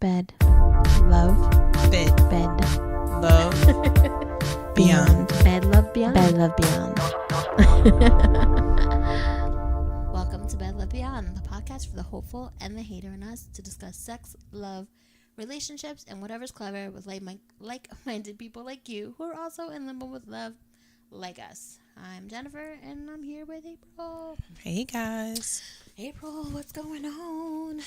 Bed. Love. Bed. Bed. Love. Beyond. Bed, love, beyond. Bed, love, beyond. Welcome to Bed, Love, Beyond, the podcast for the hopeful and the hater in us to discuss sex, love, relationships, and whatever's clever with like-minded people like you who are also in limbo with love like us. I'm Jennifer, and I'm here with April. Hey, guys. April, what's going on?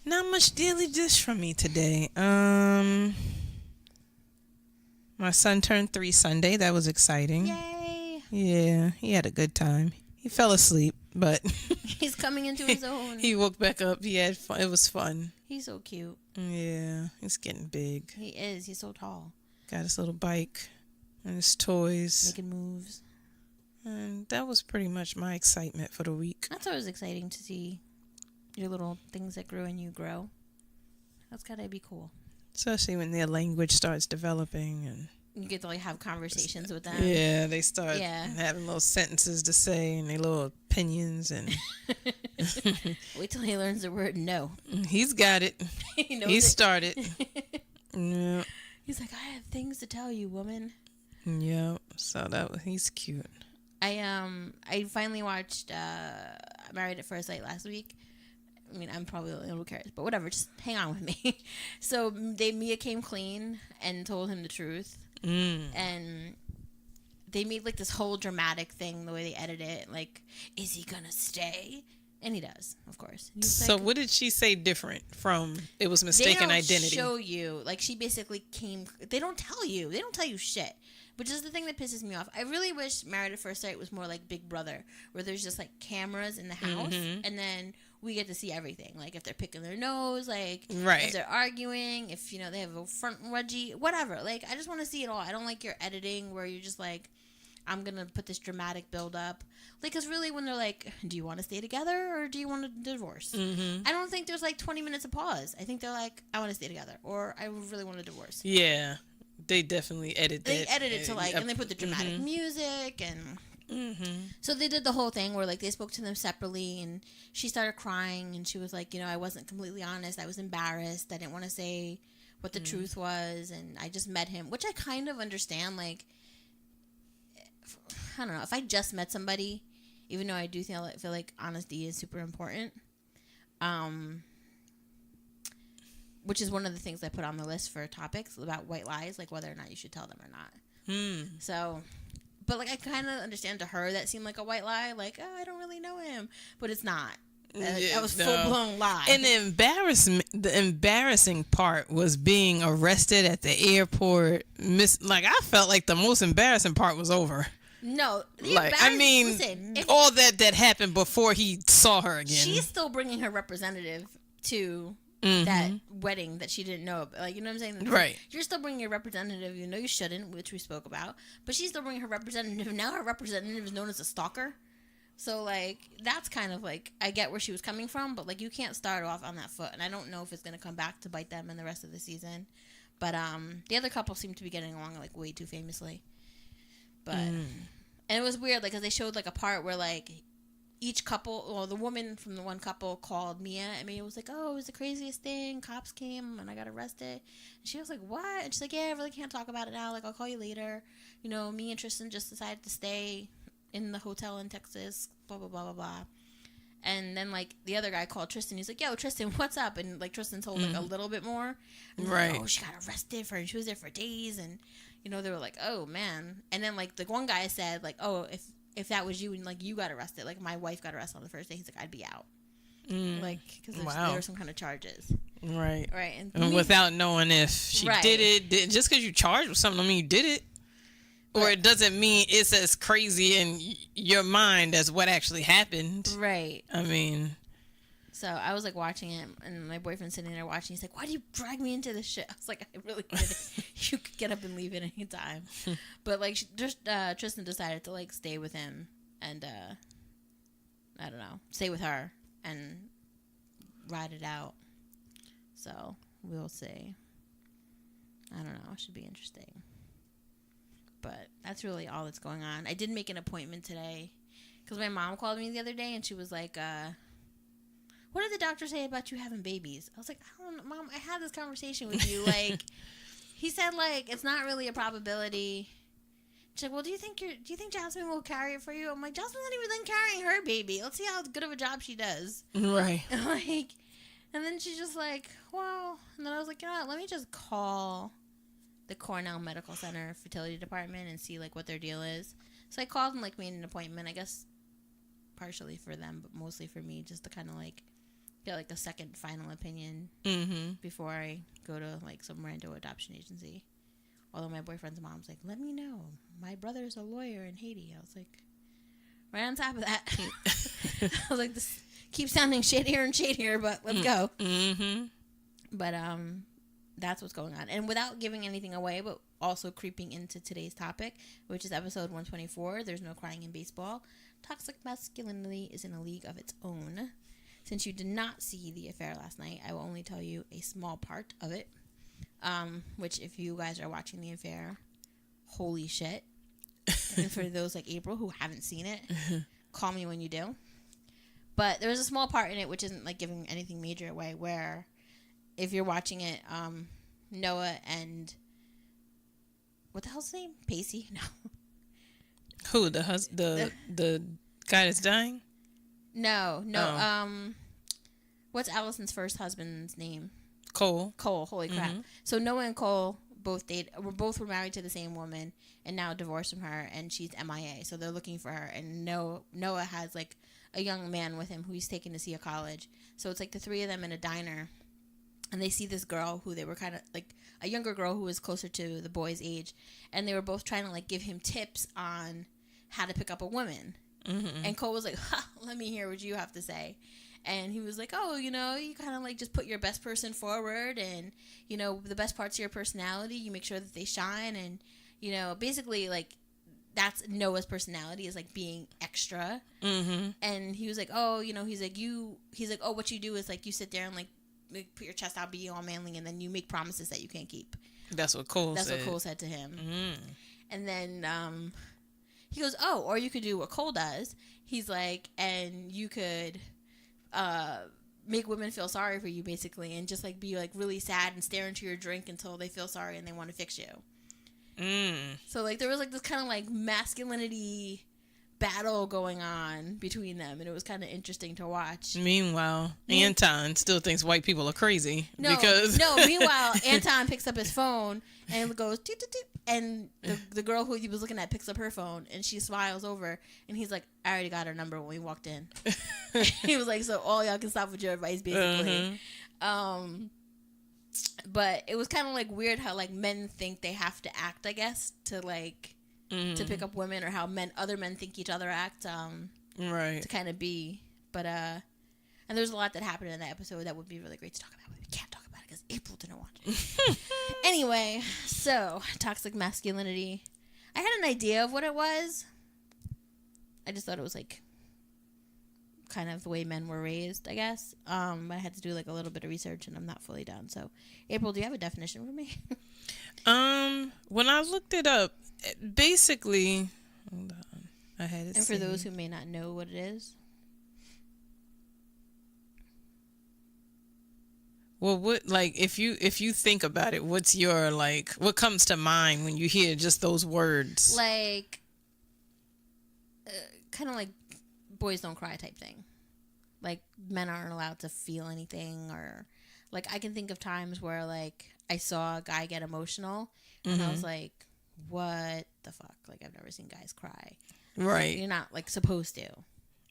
Not much daily dish from me today. My son turned 3 Sunday. That was exciting. Yay! Yeah, he had a good time. He fell asleep, but He's coming into his own. he woke back up. He had fun. It was fun. He's so cute. Yeah, he's getting big. He is. He's so tall. Got his little bike and his toys. Making moves. And that was pretty much my excitement for the week. That's always exciting to see your little things that grew and you grow. That's gotta be cool. Especially when their language starts developing and You get to like have conversations with them. yeah, they start having little sentences to say and their little opinions and Wait till he learns the word no. He's got it. He started. Yeah. He's like, I have things to tell you, woman. Yeah. So he's cute. I finally watched Married at First Sight last week. I mean, I'm probably a little curious, but whatever. Just hang on with me. So Mia came clean and told him the truth. And they made like this whole dramatic thing the way they edit it. Like, is he gonna stay? And he does, of course. So what did she say different from it was mistaken identity? They don't show you. Like, she basically came. They don't tell you. They don't tell you shit. Which is the thing that pisses me off. I really wish Married at First Sight was more like Big Brother, where there's just like cameras in the house, and then we get to see everything. Like if they're picking their nose, like if they're arguing, if they have a front wedgie, whatever. Like I just want to see it all. I don't like your editing where you're just like, I'm gonna put this dramatic build up. Like, cause really when they're like, do you want to stay together or do you want to divorce? I don't think there's like 20 minutes of pause. I think they're like, I want to stay together or I really want to divorce. Yeah. They definitely edited it. They edited it to like, and they put the dramatic music and so they did the whole thing where like they spoke to them separately and she started crying and she was like, I wasn't completely honest. I was embarrassed. I didn't want to say what the truth was. And I just met him, which I kind of understand. Like, I don't know, if I just met somebody, even though I do feel like honesty is super important, which is one of the things I put on the list for topics about white lies, like whether or not you should tell them or not. So, but like I kind of understand to her that seemed like a white lie, like, oh, I don't really know him, but it's not. That was full-blown lie. And the embarrassing part was being arrested at the airport. Like I felt like the most embarrassing part was over. No, listen, all that happened before he saw her again. She's still bringing her representative to that wedding that she didn't know about. Like, you know what I'm saying? Right. You're still bringing your representative. You shouldn't, which we spoke about. But she's still bringing her representative. Now her representative is known as a stalker. So, like, that's kind of like, I get where she was coming from, but, like, you can't start off on that foot. And I don't know if it's going to come back to bite them in the rest of the season. But the other couple seem to be getting along, like, way too famously. But, and it was weird, like, because they showed, like, a part where, like, each couple, well, the woman from the one couple called Mia, and Mia was like, oh, it was the craziest thing. Cops came, and I got arrested. And she was like, what? And she's like, yeah, I really can't talk about it now. Like, I'll call you later. Me and Tristan just decided to stay in the hotel in Texas, blah, blah, blah, blah, blah. And then, like, the other guy called Tristan. He's like, yo, Tristan, what's up? And, like, Tristan told, like, a little bit more. And like, oh, she got arrested she was there for days. And, they were like, oh, man. And then, like, the one guy said, like, oh, if that was you and, like, you got arrested, like, my wife got arrested on the first day, he's like, I'd be out. Like, because there were some kind of charges. Right. Right. And without knowing if she did it, just because you charged with something, I mean, you did it. Or it doesn't mean it's as crazy in your mind as what actually happened. Right. I mean. So I was like watching it, and my boyfriend's sitting there watching. He's like, why do you drag me into this shit? I was like, I really did it. You could get up and leave at any time. But like, Tristan decided to like stay with him and, I don't know, stay with her and ride it out. So we'll see. I don't know. It should be interesting. But that's really all that's going on. I did make an appointment today because my mom called me the other day and she was like, what did the doctor say about you having babies? I was like, I don't know, Mom, I had this conversation with you. Like, he said, like, it's not really a probability. She's like, well, do you think Jasmine will carry it for you? I'm like, Jasmine's not even then carrying her baby. Let's see how good of a job she does. Right. And like, and then she's just like, well, and then I was like, you know what, let me just call the Cornell Medical Center fertility department and see like what their deal is. So I called and like made an appointment, I guess partially for them, but mostly for me, just to kind of like get like a second final opinion before I go to like some rando adoption agency. Although my boyfriend's mom's like, let me know. My brother's a lawyer in Haiti. I was like, right on top of that. I was like, this keeps sounding shadier and shadier, but let's go. But that's what's going on. And without giving anything away, but also creeping into today's topic, which is episode 124, There's No Crying in Baseball. Toxic masculinity is in a league of its own. Since you did not see the affair last night, I will only tell you a small part of it. Which if you guys are watching the affair, holy shit. And for those like April who haven't seen it, call me when you do. But there was a small part in it which isn't like giving anything major away, where if you're watching it, Noah and what the hell's his name? Pacey? No. Who, the guy that's dying? No. Oh. What's Allison's first husband's name? Cole. Holy crap. So Noah and Cole both were married to the same woman and now divorced from her, and she's MIA. So they're looking for her, and Noah has like a young man with him who he's taken to see a college. So it's like the three of them in a diner, and they see this girl who they were kind of like a younger girl who was closer to the boy's age, and they were both trying to like give him tips on how to pick up a woman. And Cole was like, let me hear what you have to say. And he was like, oh, you know, you kind of like just put your best person forward, and, you know, the best parts of your personality, you make sure that they shine. And, you know, basically like that's Noah's personality, is like being extra. And he was like, oh, you know, he's like, oh, what you do is like you sit there and like put your chest out, be all manly, and then you make promises that you can't keep. That's what Cole said. That's what Cole said to him. And then he goes, oh, or you could do what Cole does. He's like, and you could make women feel sorry for you, basically, and just like be like really sad and stare into your drink until they feel sorry and they want to fix you. So like there was like this kind of like masculinity battle going on between them, and it was kind of interesting to watch. Meanwhile, Anton still thinks white people are crazy. Meanwhile, Anton picks up his phone and goes toot, toot, toot, and the girl who he was looking at picks up her phone, and she smiles over, and he's like, I already got her number when we walked in. He was like, so all y'all can stop with your advice, basically. But it was kind of like weird how like men think they have to act, I guess, to like to pick up women, or how other men think each other act, right, to kind of be. But and there's a lot that happened in that episode that would be really great to talk about, but we can't talk about it because April didn't watch it. Anyway, so toxic masculinity, I had an idea of what it was. I just thought it was like kind of the way men were raised, I guess. I had to do like a little bit of research, and I'm not fully done. So April, do you have a definition for me? When I looked it up, basically, hold on, I had it. And for those who may not know what it is, well, what, like, if you think about it, what's your like, what comes to mind when you hear just those words? Like, kind of like boys don't cry type thing. Like men aren't allowed to feel anything, or like I can think of times where like I saw a guy get emotional, and I was like, what the fuck? Like, I've never seen guys cry. Right. Like, you're not like supposed to.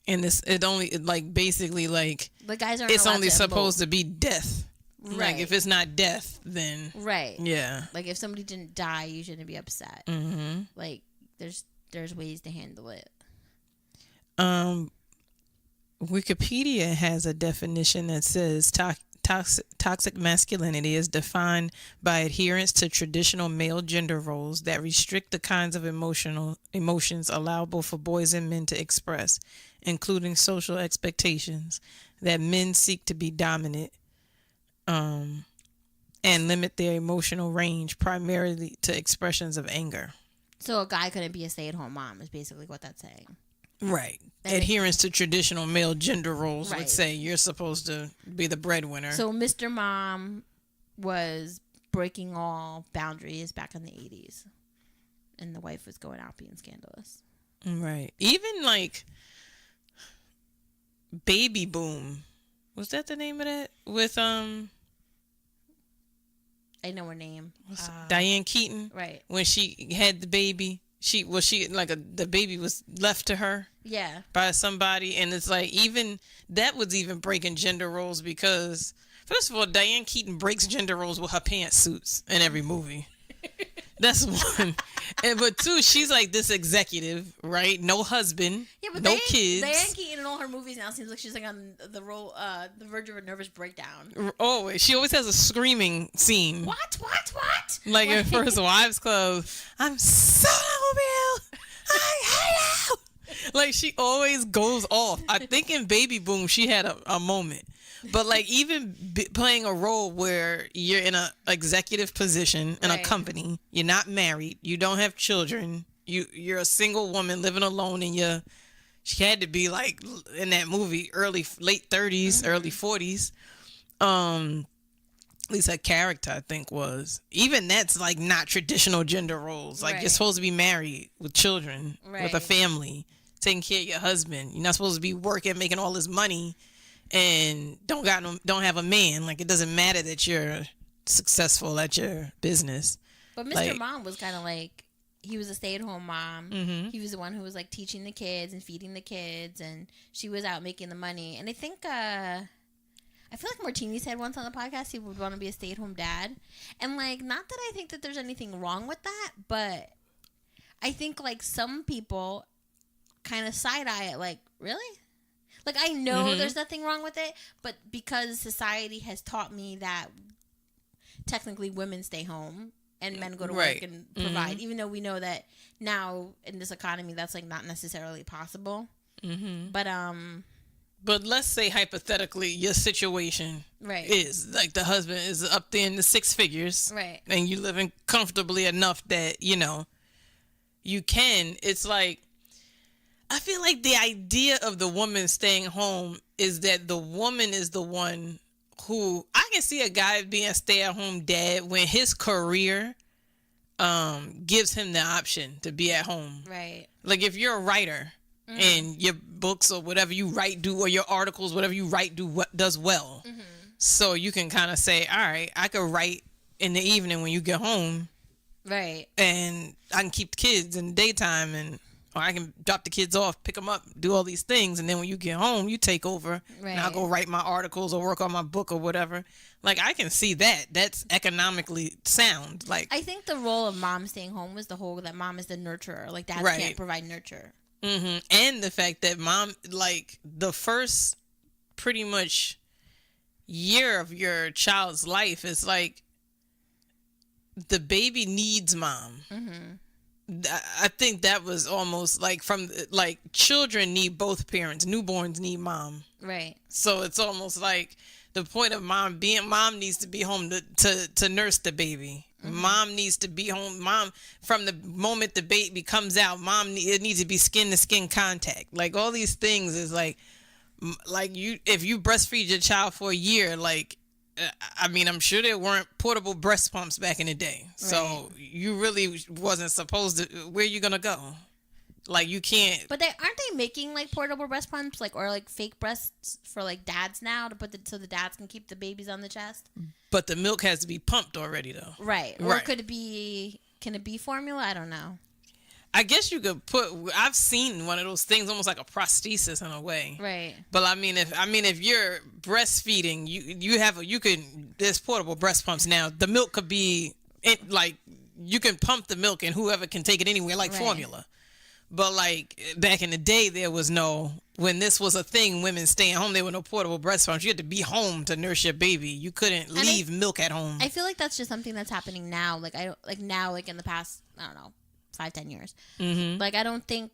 And it only like basically like the guys aren't. It's only supposed to be death. Right. Like if it's not death, then right. Yeah. Like if somebody didn't die, you shouldn't be upset. Like there's ways to handle it. Wikipedia has a definition that says toxic masculinity is defined by adherence to traditional male gender roles that restrict the kinds of emotions allowable for boys and men to express, including social expectations that men seek to be dominant, and limit their emotional range primarily to expressions of anger. So a guy couldn't be a stay-at-home mom is basically what that's saying. Right. And Adherence to traditional male gender roles would Right. say you're supposed to be the breadwinner. So Mr. Mom was breaking all boundaries back in the 80s. And the wife was going out being scandalous. Right. Even like Baby Boom. Was that the name of that? With I know her name. Diane Keaton. Right. When she had the baby, the baby was left to her. Yeah. By somebody, and it's like even that was even breaking gender roles because first of all, Diane Keaton breaks gender roles with her pantsuits in every movie. That's one. But two, she's like this executive, right? No husband, Yeah, but no kids. Diane Keaton in all her movies now seems like she's like on the verge of a nervous breakdown. Always, she always has a screaming scene. What? Like in First Wives Club, I'm so real. I hate you. Like she always goes off. I think in Baby Boom she had a moment, but like even playing a role where you're in a executive position in a company, you're not married, you don't have children, you're a single woman living alone, and she had to be like in that movie late 30s, early 40s. At least her character, I think, was. Even that's like not traditional gender roles. Like you're supposed to be married with children, with a family, taking care of your husband. You're not supposed to be working, making all this money, and don't have a man. Like it doesn't matter that you're successful at your business. But Mr. Mom was kind of like, he was a stay-at-home mom. Mm-hmm. He was the one who was like teaching the kids and feeding the kids, and she was out making the money. And I think I feel like Martini said once on the podcast he would want to be a stay-at-home dad. And, like, not that I think that there's anything wrong with that, but I think, like, some people kind of side-eye it, like, really? Like, I know there's nothing wrong with it, but because society has taught me that technically women stay home and men go to work and provide, even though we know that now in this economy that's, like, not necessarily possible. But let's say hypothetically your situation is like the husband is up there in the six figures, and you living comfortably enough that you can. It's like I feel like the idea of the woman staying home is that the woman is the one who I can see a guy being a stay-at-home dad when his career gives him the option to be at home. Right. Like if you're a writer. And your books or whatever you write or your articles, whatever you write does well. So you can kind of say, all right, I could write in the evening when you get home. Right. And I can keep the kids in the daytime, or I can drop the kids off, pick them up, do all these things. And then when you get home, you take over. And I'll go write my articles or work on my book or whatever. Like I can see that. That's economically sound. Like I think the role of mom staying home was the whole that mom is the nurturer. Like dad can't provide nurture. And the fact that mom, like the first pretty much year of your child's life is like the baby needs mom. I think that was almost like children need both parents. Newborns need mom. Right. So it's almost like the point of mom needs to be home to nurse the baby. Mom needs to be home. Mom, from the moment the baby comes out, it needs to be skin to skin contact. Like all these things is like if you breastfeed your child for a year, like, I mean, I'm sure there weren't portable breast pumps back in the day. So you really wasn't supposed to, where you going to go? Like you can't. But aren't they making like portable breast pumps, like or like fake breasts for like dads now to put so the dads can keep the babies on the chest? But the milk has to be pumped already, though. Right. Or can it be formula? I don't know. I guess you could I've seen one of those things, almost like a prosthesis in a way. Right. But I mean, if you're breastfeeding, there's portable breast pumps now. The milk could be like you can pump the milk and whoever can take it anywhere, like formula. But like back in the day, when this was a thing, women staying home, there were no portable breast pumps. You had to be home to nurse your baby. You couldn't leave milk at home. I feel like that's just something that's happening now. Like in the past, I don't know, 5-10 years. Like I don't think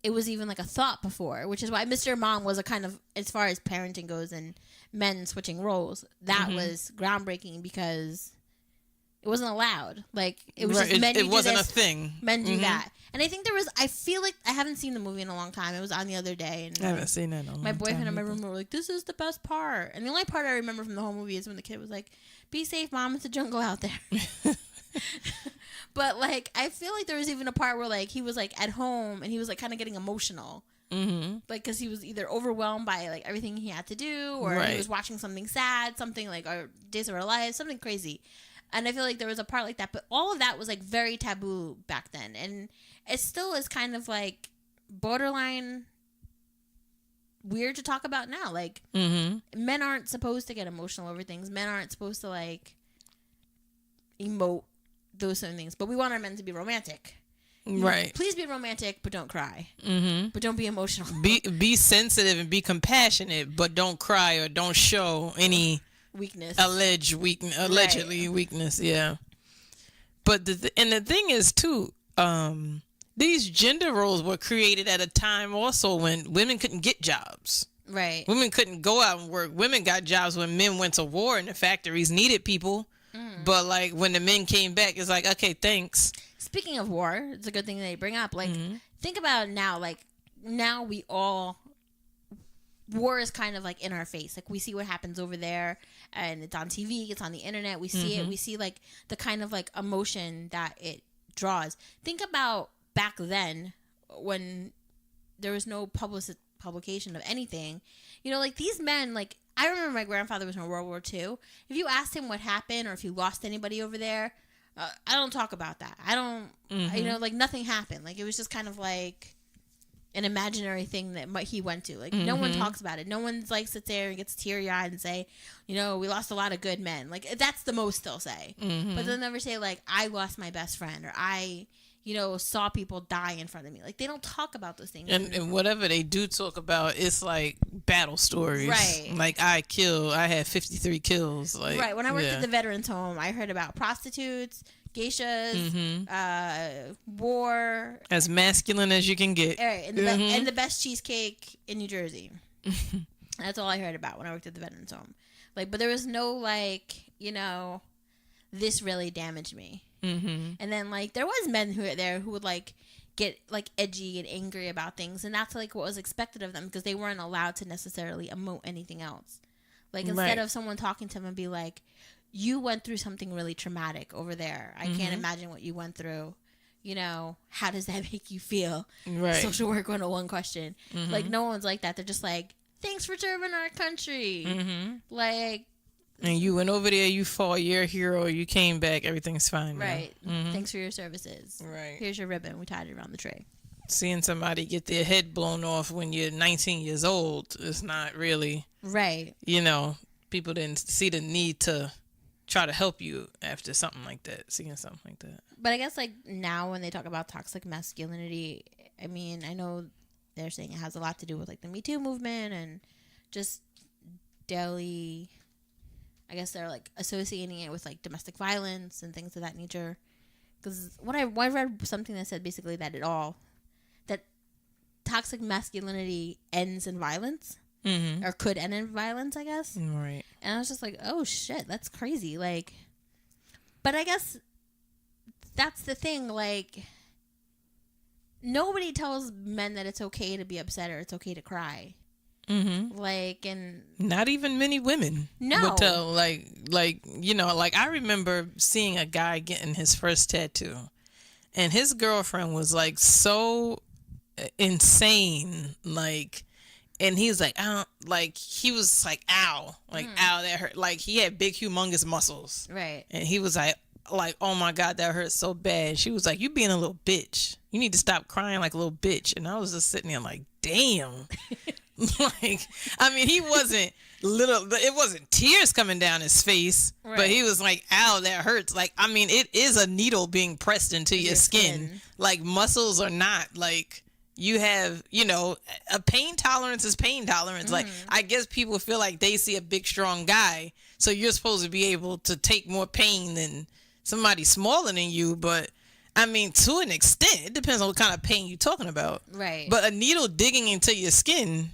it was even like a thought before, which is why Mr. Mom was a kind of, as far as parenting goes and men switching roles, that was groundbreaking because It wasn't allowed. Like, it was Right. just men It do wasn't this, a thing. men do that. And I think there was, I feel like, I haven't seen the movie in a long time. It was on the other day. And I haven't seen that in a long my boyfriend time and my either. roommate were like, this is the best part. And the only part I remember from the whole movie is when the kid was like, be safe, Mom. It's a jungle out there. But, like, I feel like there was even a part where, like, he was, like, at home and he was, like, kind of getting emotional. Mm-hmm. Like, because he was either overwhelmed by, like, everything he had to do, or Right. he was watching something sad, something like our Days of Our Lives, something crazy. And I feel like there was a part like that, but all of that was, like, very taboo back then. And it still is kind of, like, borderline weird to talk about now. Like, men aren't supposed to get emotional over things. Men aren't supposed to, like, emote those certain things. But we want our men to be romantic. Right. Please be romantic, but don't cry. Mm-hmm. But don't be emotional. Be sensitive and be compassionate, but don't cry or don't show any Weakness. allegedly weakness. Yeah. But the thing is too, these gender roles were created at a time also when women couldn't get jobs. Right. Women couldn't go out and work. Women got jobs when men went to war and the factories needed people. But, like, when the men came back, it's like, okay, thanks. Speaking of war, it's a good thing that you bring up. Like, think about it now. Like, now war is kind of, like, in our face. Like, we see what happens over there, and it's on TV, it's on the internet. We see it. We see, like, the kind of, like, emotion that it draws. Think about back then when there was no publication of anything. You know, like, these men, like, I remember my grandfather was in World War II. If you asked him what happened or if you lost anybody over there, I don't talk about that. I don't, you know, like, nothing happened. Like, it was just kind of like an imaginary thing that he went to. Like, no one talks about it. No one's, like, sits there and gets teary-eyed and say, you know, we lost a lot of good men. Like, that's the most they'll say. But they'll never say, like, I lost my best friend, or I, you know, saw people die in front of me. Like, they don't talk about those things. And whatever they do talk about, it's like battle stories. Right. Like, I had 53 kills. Like, right. When I worked at the veterans home, I heard about prostitutes, geishas, war. As masculine as you can get. Right, and the best cheesecake in New Jersey. That's all I heard about when I worked at the veterans home. Like, but there was no, like, you know, this really damaged me. And then, like, there was men who would, like, get, like, edgy and angry about things, and that's, like, what was expected of them because they weren't allowed to necessarily emote anything else. Like, instead of someone talking to them and be like, you went through something really traumatic over there. I can't imagine what you went through. You know, how does that make you feel? Right. Social work 101 question. Like, no one's like that. They're just like, thanks for serving our country. Like, and you went over there, you fought, you're a hero, you came back, everything's fine. Right. Thanks for your services. Right. Here's your ribbon. We tied it around the tray. Seeing somebody get their head blown off when you're 19 years old is not really, right. You know, people didn't see the need to try to help you after something like that, seeing something like that. But I guess, like, now when they talk about toxic masculinity, I mean, I know they're saying it has a lot to do with, like, the Me Too movement and just daily, I guess they're, like, associating it with, like, domestic violence and things of that nature. Because I read something that said basically that that toxic masculinity ends in violence. Or could end in violence, I guess. Right. And I was just like, oh, shit, that's crazy. Like, but I guess that's the thing. Like, nobody tells men that it's okay to be upset or it's okay to cry. Like, and not even many women would tell. Like, you know, like, I remember seeing a guy getting his first tattoo, and his girlfriend was, like, so insane, like, and he was like, he was like, ow, that hurt. Like, he had big, humongous muscles. Right. And he was like, oh my God, that hurt so bad. She was like, you being a little bitch. You need to stop crying like a little bitch. And I was just sitting there like, damn. Like, I mean, he wasn't it wasn't tears coming down his face, right. But he was like, ow, that hurts. Like, I mean, it is a needle being pressed into your skin. Like, muscles are not, like, you have, you know, a pain tolerance is pain tolerance. Like, I guess people feel like they see a big, strong guy, so you're supposed to be able to take more pain than somebody smaller than you. But, I mean, to an extent, it depends on what kind of pain you're talking about. Right. But a needle digging into your skin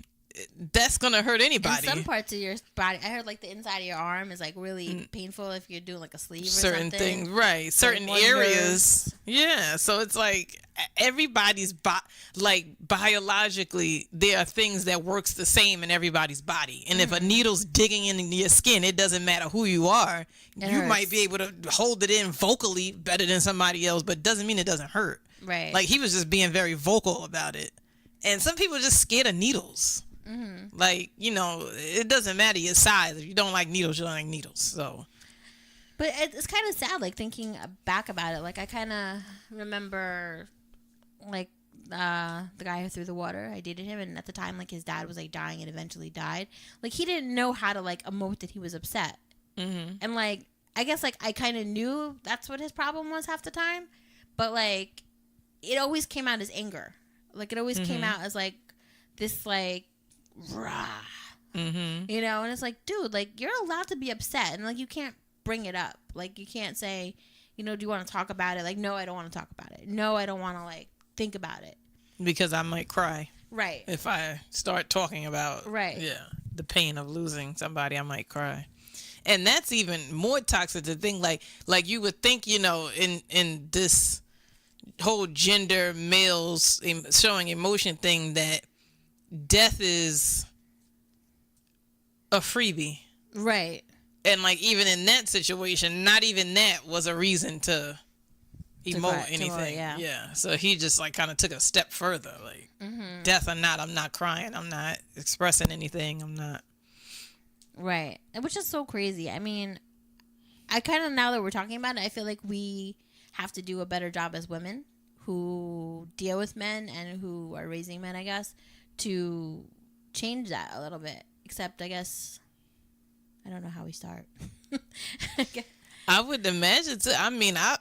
that's gonna hurt anybody. In some parts of your body, I heard like the inside of your arm is like really painful if you're doing like a sleeve or certain something. things, right? Certain areas, yeah. So it's like everybody's like biologically, there are things that works the same in everybody's body. And if a needle's digging into your skin, it doesn't matter who you are. You might be able to hold it in vocally better than somebody else, but doesn't mean it doesn't hurt. Right. Like he was just being very vocal about it. And some people are just scared of needles. Like, it doesn't matter your size. If you don't like needles, you don't like needles. So, but it's kind of sad, like thinking back about it. Like I kind of remember, like the guy who threw the water. I dated him, and at the time, like his dad was like dying and eventually died. Like he didn't know how to like emote that he was upset, and like I guess like I kind of knew that's what his problem was half the time, but like it always came out as anger. Like it always came out as like this like rah, and it's like, dude, like you're allowed to be upset, and like you can't bring it up. Like you can't say, do you want to talk about it? Like, no, I don't want to talk about it. No, I don't want to like think about it because I might cry. Right. If I start talking about the pain of losing somebody, I might cry. And that's even more toxic to think like you would think, in this whole gender males showing emotion thing, that death is a freebie. Right. And like even in that situation, not even that was a reason to emote anything. Yeah. So he just like kind of took a step further. Like death or not, I'm not crying. I'm not expressing anything. I'm not. Right. Which is so crazy. I mean, I kind of, now that we're talking about it, I feel like we have to do a better job as women who deal with men and who are raising men, I guess, to change that a little bit. Except, I guess, I don't know how we start. I would imagine I mean, I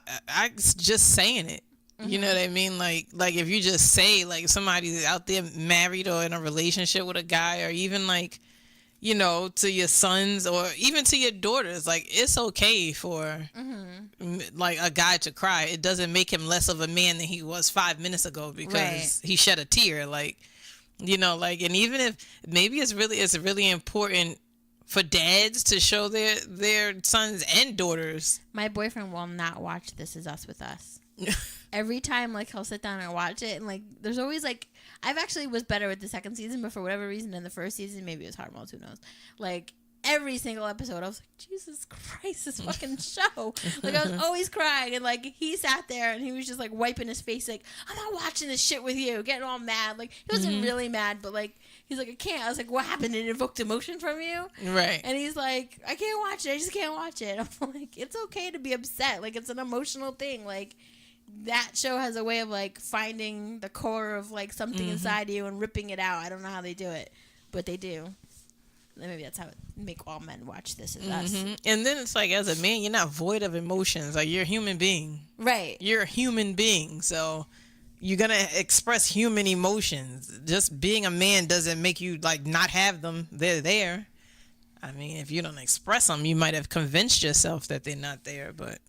just saying it. You know what I mean? Like if you just say like somebody's out there married or in a relationship with a guy, or even like, to your sons or even to your daughters, like it's okay for like a guy to cry. It doesn't make him less of a man than he was 5 minutes ago because he shed a tear. Like, like, and even if maybe it's really important for dads to show their sons and daughters. My boyfriend will not watch This Is Us with us. Every time, like, he'll sit down and watch it, and like there's always like, I've actually was better with the second season, but for whatever reason in the first season, maybe it was hormones, who knows, like every single episode I was like, Jesus Christ, this fucking show. Like I was always crying, and like he sat there and he was just like wiping his face like, I'm not watching this shit with you, getting all mad. Like he wasn't really mad, but like he's like, I can't. I was like, what happened? It evoked emotion from you? Right. And he's like, I can't watch it. I just can't watch it. I'm like, it's okay to be upset. Like it's an emotional thing. Like that show has a way of like finding the core of like something inside you and ripping it out. I don't know how they do it, but they do. Maybe that's how it make all men watch This Is Us. And then it's like, as a man, you're not void of emotions. Like you're a human being. Right. You're a human being. So you're going to express human emotions. Just being a man doesn't make you like not have them. They're there. I mean, if you don't express them, you might have convinced yourself that they're not there, but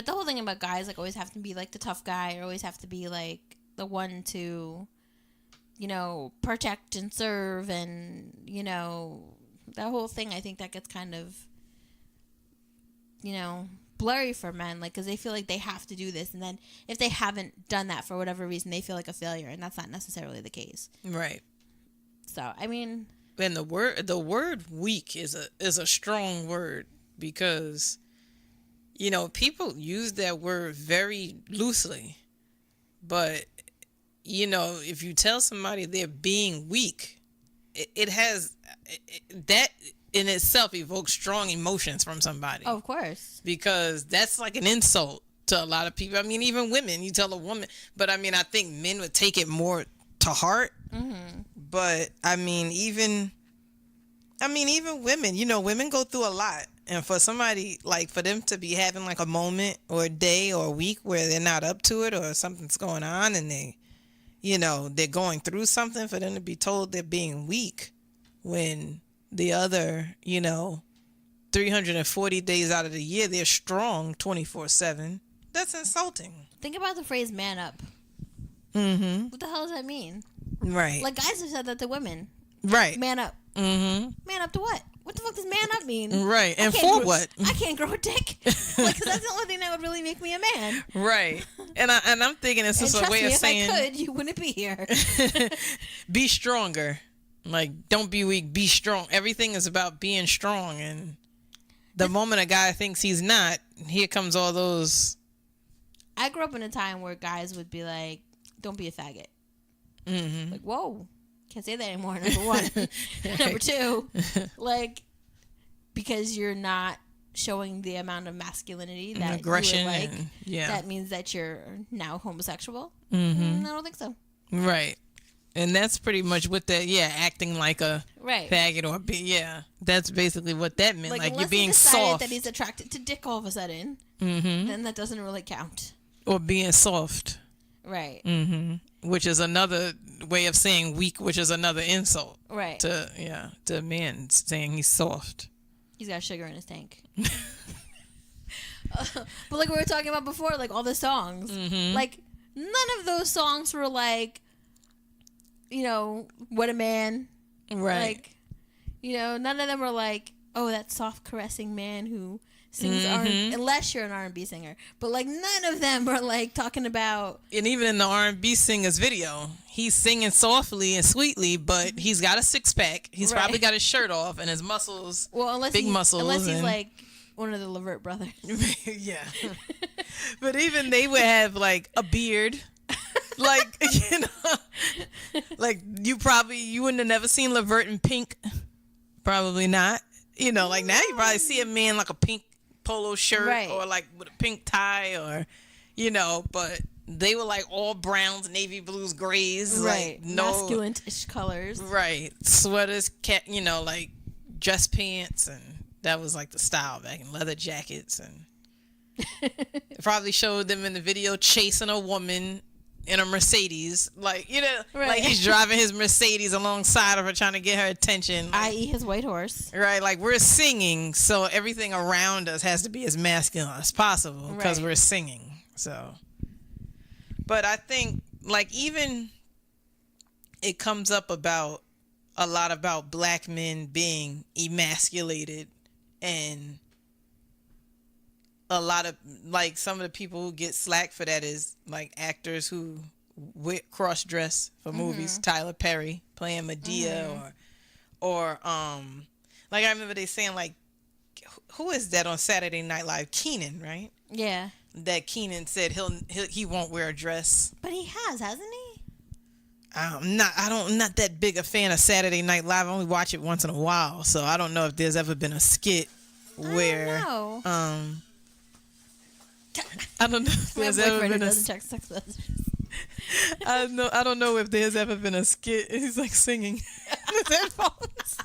the whole thing about guys like always have to be like the tough guy, or always have to be like the one to, protect and serve, and that whole thing. I think that gets kind of blurry for men, like because they feel like they have to do this, and then if they haven't done that for whatever reason, they feel like a failure, and that's not necessarily the case. Right. So I mean, and the word weak is a strong word, because people use that word very loosely, but if you tell somebody they're being weak, it has that in itself evokes strong emotions from somebody. Oh, of course, because that's like an insult to a lot of people. I mean, even women, you tell a woman, but I mean, I think men would take it more to heart. But I mean, even women, women go through a lot. And for somebody, like, for them to be having, like, a moment or a day or a week where they're not up to it, or something's going on and they're going through something, for them to be told they're being weak when the other, 340 days out of the year, they're strong 24/7, that's insulting. Think about the phrase man up. Mm-hmm. What the hell does that mean? Right. Like, guys have said that to women. Right. Man up. Mm-hmm. Man up to what? What the fuck does man up mean? Right. And for what? I can't grow a dick. Like, because that's the only thing that would really make me a man. Right. And I'm thinking it's just a way of saying, if I could, you wouldn't be here. be stronger. Like, don't be weak. Be strong. Everything is about being strong. And the moment a guy thinks he's not, here comes all those. I grew up in a time where guys would be like, "Don't be a faggot." Mm-hmm. Like, whoa. Can't say that anymore, number one. Number two, like, because you're not showing the amount of masculinity that aggression, you would like, yeah, that means that you're now homosexual. Mm-hmm. I don't think so. Right. And that's pretty much what that, acting like a faggot or that's basically what that meant. Like you're being soft. That he's attracted to dick all of a sudden, then that doesn't really count. Or being soft. Right. Mm-hmm. Which is another way of saying weak, which is another insult. Right. To a man saying he's soft. He's got sugar in his tank. But like we were talking about before, like all the songs, like none of those songs were like, you know, what a man. Right. Like, you know, none of them were like, oh, that soft caressing man who sings R&B, unless you're an R&B singer. But like none of them were like talking about. And even in the R&B singer's video, he's singing softly and sweetly, but he's got a six pack. He's probably got his shirt off and his muscles, muscles. Unless he's like one of the Levert brothers. Yeah. But even they would have like a beard. Like, you know, like you wouldn't have never seen Levert in pink. Probably not. You know, like now you probably see a man like a pink polo shirt or like with a pink tie or, you know, but they were like all browns, navy blues, grays. Right. Like no. Masculine-ish colors. Right. Sweaters, you know, like dress pants. And that was like the style back in leather jackets. And it probably showed them in the video chasing a woman in a Mercedes, like, you know, like he's driving his Mercedes alongside of her trying to get her attention, like, i.e. his white horse, right? Like we're singing, so everything around us has to be as masculine as possible because we're singing. So, but I think like even it comes up about a lot about black men being emasculated, and a lot of like some of the people who get slack for that is like actors who cross dress for movies. Tyler Perry playing Medea, or like I remember they saying like, who is that on Saturday Night Live? Keenan, right? Yeah. That Keenan said he won't wear a dress. But he hasn't he? I'm not that big a fan of Saturday Night Live. I only watch it once in a while, so I don't know if there's ever been a skit where I don't know if there's ever been a text messages. I don't know if there's ever been a skit. He's like singing with headphones.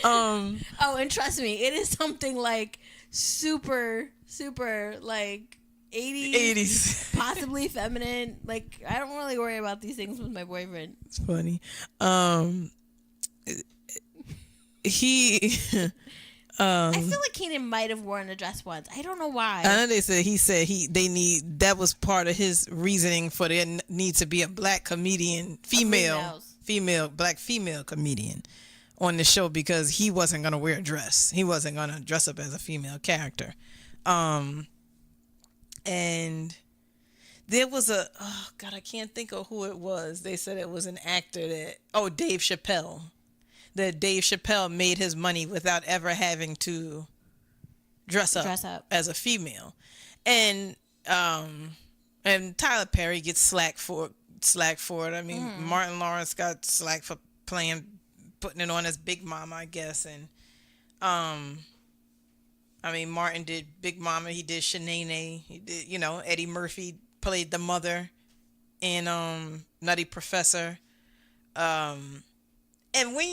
Oh, and trust me, it is something like super like 80s, possibly feminine. Like I don't really worry about these things with my boyfriend. It's funny. I feel like Keenan might have worn a dress once. I don't know why. I know he said that was part of his reasoning for there need to be a black comedian, black female comedian on the show because he wasn't going to wear a dress. He wasn't going to dress up as a female character. And there was I can't think of who it was. They said it was an actor Dave Chappelle. That Dave Chappelle made his money without ever having to dress up as a female. And Tyler Perry gets slack for it. I mean, Martin Lawrence got slack for putting it on as Big Mama, I guess. And I mean, Martin did Big Mama, he did Shanae, he did, you know, Eddie Murphy played the mother in Nutty Professor. And when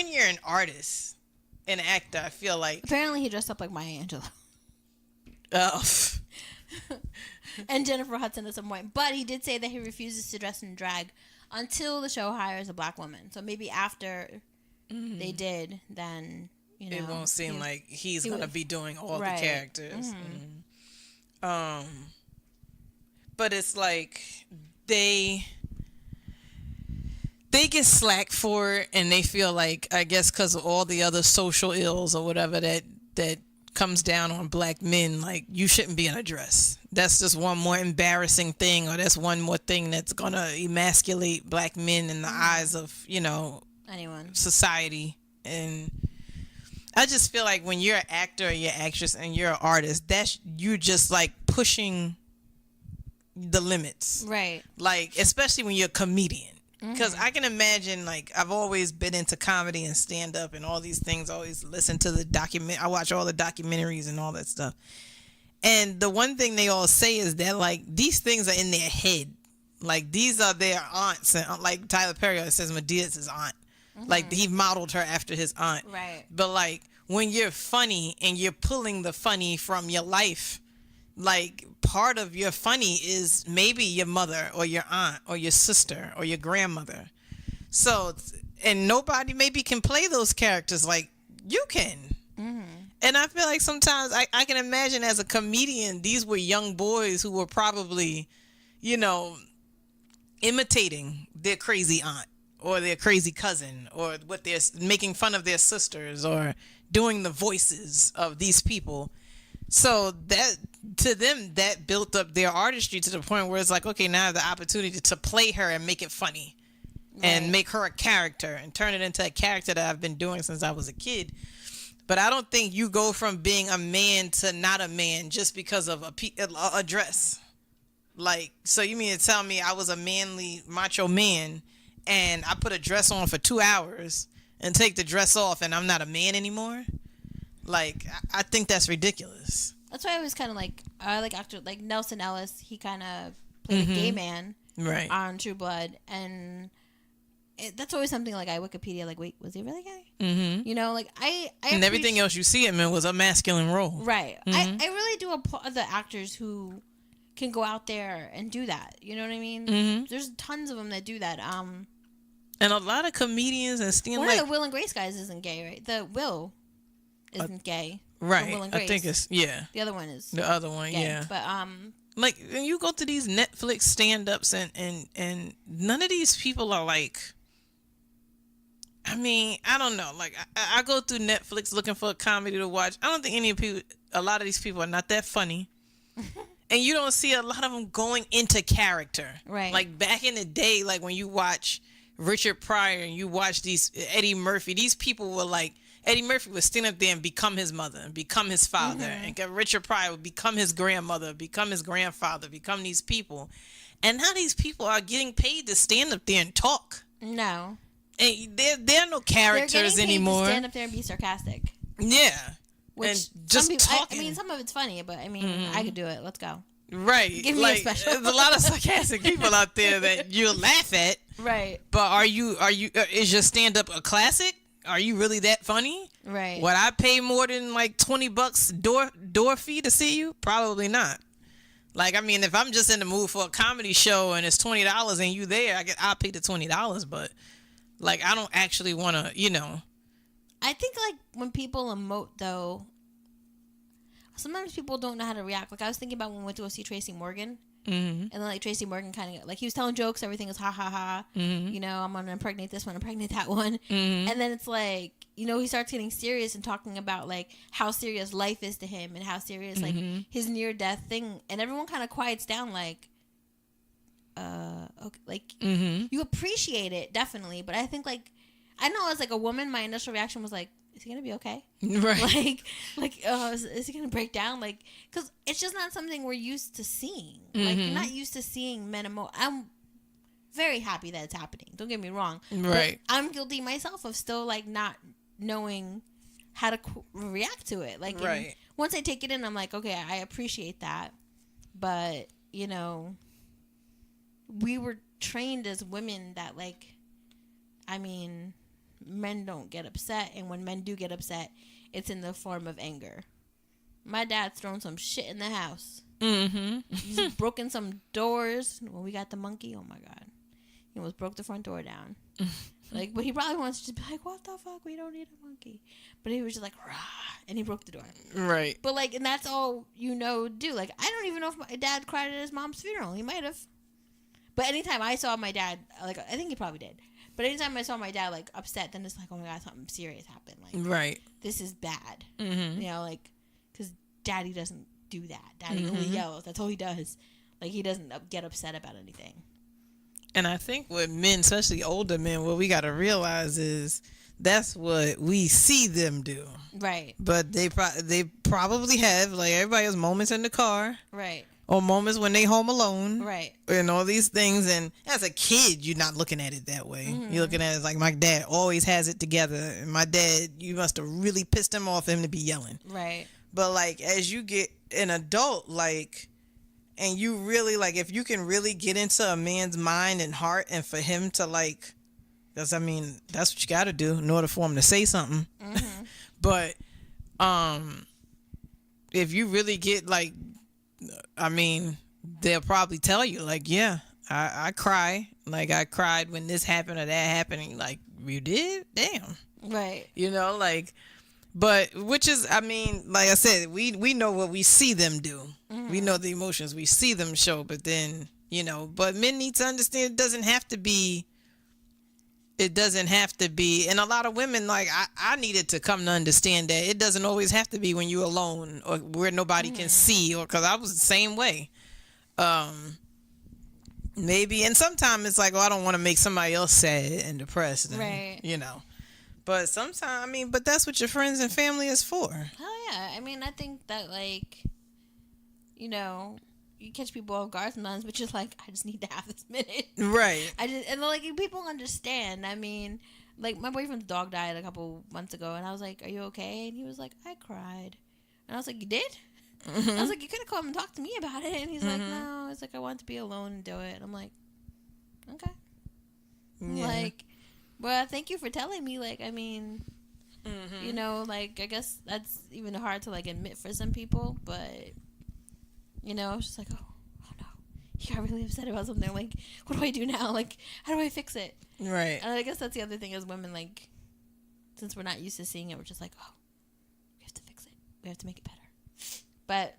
you're an artist, an actor, I feel like apparently he dressed up like Maya Angelou. Oh. And Jennifer Hudson at some point, but he did say that he refuses to dress in drag until the show hires a black woman. So maybe after they did, then you know it won't seem like he's gonna be doing all the characters. But it's like they. they get slack for it, and they feel like, I guess because of all the other social ills or whatever that comes down on black men, like, you shouldn't be in a dress. That's just one more embarrassing thing, or that's one more thing that's gonna emasculate black men in the eyes of, anyone, society. And I just feel like when you're an actor or you're an actress and you're an artist, you're just like pushing the limits, right? Like, especially when you're a comedian. Because I can imagine, like, I've always been into comedy and stand-up and all these things. I always listen to I watch all the documentaries and all that stuff. And the one thing they all say is that, like, these things are in their head. Like, these are their aunts. And, like, Tyler Perry always says Medea's his aunt. Like, he modeled her after his aunt. Right. But, like, when you're funny and you're pulling the funny from your life, like, part of your funny is maybe your mother or your aunt or your sister or your grandmother. So, and nobody maybe can play those characters like you can. And I feel like sometimes I can imagine as a comedian, these were young boys who were probably, imitating their crazy aunt or their crazy cousin, or what they're making fun of their sisters, or doing the voices of these people. So that, to them, that built up their artistry to the point where it's like, okay, now I have the opportunity to play her and make it funny, and make her a character and turn it into a character that I've been doing since I was a kid. But I don't think you go from being a man to not a man just because of a dress. Like, so you mean to tell me I was a manly macho man and I put a dress on for 2 hours and take the dress off and I'm not a man anymore? Like, I think that's ridiculous. That's why I was kind of like, I like actor like Nelson Ellis. He kind of played a gay man, right, on True Blood, and that's always something like I Wikipedia, like, wait, was he really gay? Like I and everything else you see him in was a masculine role, right? I really do applaud the actors who can go out there and do that. You know what I mean? There's tons of them that do that. And a lot of comedians and stand one like of the Will and Grace guys isn't gay, right? The Will isn't gay, right? Will and Grace. I think it's The other one is the other one, gay. yeah. But like when you go to these Netflix stand-ups and none of these people are like. I mean, I don't know. Like, I go through Netflix looking for a comedy to watch. I don't think a lot of these people are not that funny. And you don't see a lot of them going into character. Right. Like, back in the day, like, when you watch Richard Pryor and you watch Eddie Murphy, these people were like, Eddie Murphy would stand up there and become his mother and become his father. And Richard Pryor would become his grandmother, become his grandfather, become these people. And now these people are getting paid to stand up there and talk. no. And they're no characters They're anymore. To stand up there and be sarcastic. Yeah. Which and just talking. I mean, some of it's funny, but I mean, I could do it. Let's go. Right. Give me a special. There's a lot of sarcastic people out there that you'll laugh at. Right. But is your stand up a classic? Are you really that funny? Right. Would I pay more than like $20 door fee to see you? Probably not. Like, I mean, if I'm just in the mood for a comedy show and it's $20 and you there, I'll pay the $20, but like, I don't actually want to, I think, like, when people emote, though, sometimes people don't know how to react. Like, I was thinking about when we went to go see Tracy Morgan. And then, like, Tracy Morgan kind of, like, he was telling jokes. Everything was ha, ha, ha. I'm going to impregnate this one, impregnate that one. And then it's like, he starts getting serious and talking about, like, how serious life is to him and how serious, like, his near-death thing. And everyone kind of quiets down, like, okay, like, you appreciate it, definitely, but I think, like, I know as, like, a woman, my initial reaction was, like, is he gonna be okay? Right. Is he gonna break down? Like, because it's just not something we're used to seeing. Like, you're not used to seeing men emote. I'm very happy that it's happening, don't get me wrong. Right. But I'm guilty myself of still, like, not knowing how to react to it. Like, right. Once I take it in, I'm like, okay, I appreciate that, but, we were trained as women that, like, I mean, men don't get upset, and when men do get upset, it's in the form of anger. My dad's thrown some shit in the house. He's broken some doors. When we got the monkey, oh my God. He almost broke the front door down. Like, but he probably wants to be like, what the fuck? We don't need a monkey. But he was just like, rah, and he broke the door. Right. But, like, and that's all do. Like, I don't even know if my dad cried at his mom's funeral. He might have. But anytime I saw my dad, like, I think he probably did. But But anytime I saw my dad like upset, then it's like, oh my god, something serious happened. Like, Right. this is bad. You know, like, because daddy doesn't do that. Daddy only yells. That's all he does. Like, he doesn't get upset about anything. And I think what men, especially older men, what we got to realize is that's what we see them do. Right. But they probably have, like everybody has moments in the car. Right. Or moments when they home alone. Right. And all these things. And as a kid, you're not looking at it that way. You're looking at it like my dad always has it together. And my dad, you must have really pissed him off for him to be yelling. Right. But like as you get an adult, like, and you really like, if you can really get into a man's mind and heart, and for him to like, because I mean that's what you got to do in order for him to say something. But if you really get like, I mean, they'll probably tell you like, yeah, I cry, like I cried when this happened or that happened. And like, you did? Damn. Right. You know, like, but which is, I mean, like I said, we know what we see them do. We know the emotions we see them show, but then, you know, but men need to understand it doesn't have to be, and a lot of women, like I needed to come to understand that it doesn't always have to be when you're alone or where nobody can see, or because I was the same way. Maybe, and sometimes it's like, oh, I don't want to make somebody else sad and depressed, and, right? You know, but sometimes, I mean, but that's what your friends and family is for. Hell yeah! I mean, I think that like, you know, you catch people off guard sometimes, but just like, I just need to have this minute. Right. And like, people understand. I mean, like, my boyfriend's dog died a couple months ago, and I was like, are you okay? And he was like, I cried. And I was like, you did? I was like, you could have come and talked to me about it. And he's like, no. It's like, I want to be alone and do it. And I'm like, okay. Yeah. Like, well, thank you for telling me. Like, I mean, you know, like, I guess that's even hard to, like, admit for some people, but, you know, it's just like, oh no, he got really upset about something. Like, what do I do now? Like, how do I fix it? Right. And I guess that's the other thing as women, like, since we're not used to seeing it, we're just like, oh, we have to fix it. We have to make it better. But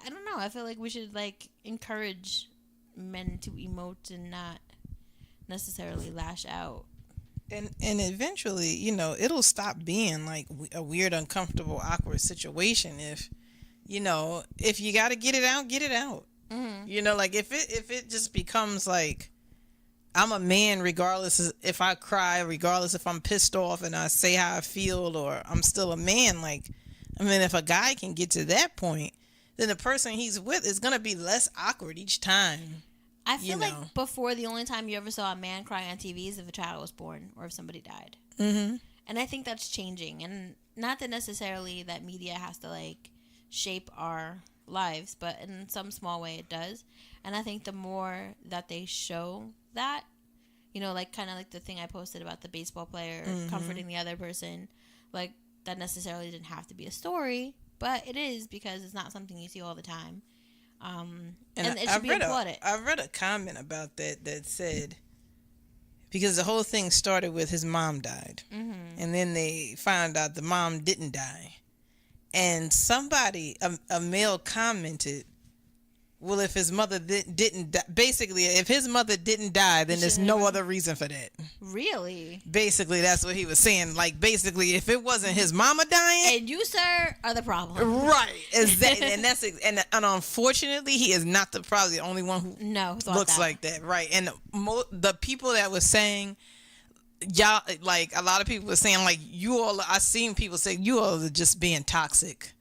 I don't know. I feel like we should, like, encourage men to emote and not necessarily lash out. And eventually, you know, it'll stop being like a weird, uncomfortable, awkward situation if, you know, if you got to get it out, get it out. You know, like if it just becomes like, I'm a man regardless if I cry, regardless if I'm pissed off and I say how I feel, or I'm still a man. Like, I mean, if a guy can get to that point, then the person he's with is going to be less awkward each time. I feel like before, the only time you ever saw a man cry on TV is if a child was born or if somebody died. And I think that's changing. And not that necessarily that media has to, like, shape our lives, but in some small way it does. And I think the more that they show that, you know, like kind of like the thing I posted about the baseball player comforting the other person, like, that necessarily didn't have to be a story, but it is because it's not something you see all the time. And it should be applauded. I read a comment about that said, because the whole thing started with his mom died, and then they found out the mom didn't die, and somebody, a male, commented, well, if his mother didn't die, basically, if his mother didn't die, then there's no other reason for that. Really? Basically, that's what he was saying. Like, basically, if it wasn't his mama dying, and you, sir, are the problem. Right? Exactly. and unfortunately, he is not probably the only one who looks like that. Right? And the people that were saying, y'all, like a lot of people were saying, like, you all, I seen people say you all are just being toxic.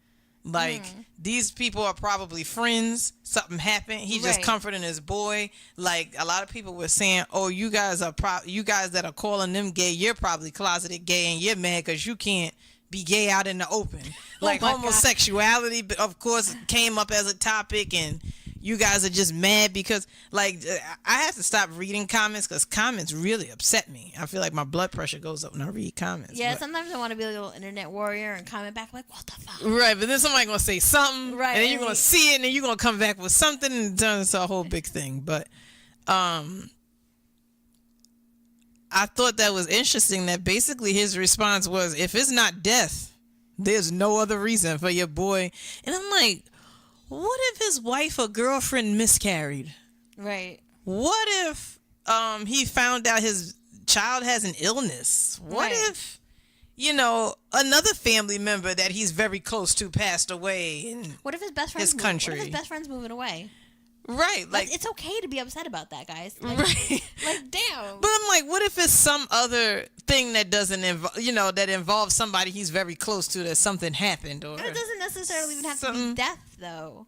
Like, these people are probably friends. Something happened. He's just comforting his boy. Like, a lot of people were saying, oh, you guys that are calling them gay, you're probably closeted gay and you're mad because you can't be gay out in the open. Like, homosexuality, of course, came up as a topic, and you guys are just mad because, like, I have to stop reading comments because comments really upset me. I feel like my blood pressure goes up when I read comments. Yeah, sometimes I want to be a little internet warrior and comment back like, what the fuck? Right, but then somebody going to say something, and then you're going to see it, and then you're going to come back with something, and it turns into a whole big thing. But I thought that was interesting that basically his response was, if it's not death, there's no other reason for your boy. And I'm like, what if his wife or girlfriend miscarried? Right. What if he found out his child has an illness? What Right. if, another family member that he's very close to passed away? And What if his best friend's his country. What if his best friend's moving away? right, like It's okay to be upset about that, guys. Like, right. like damn. But I'm like, what if it's some other thing that doesn't involve, that involves somebody he's very close to, that something happened, or It doesn't necessarily even have to be something- death, though.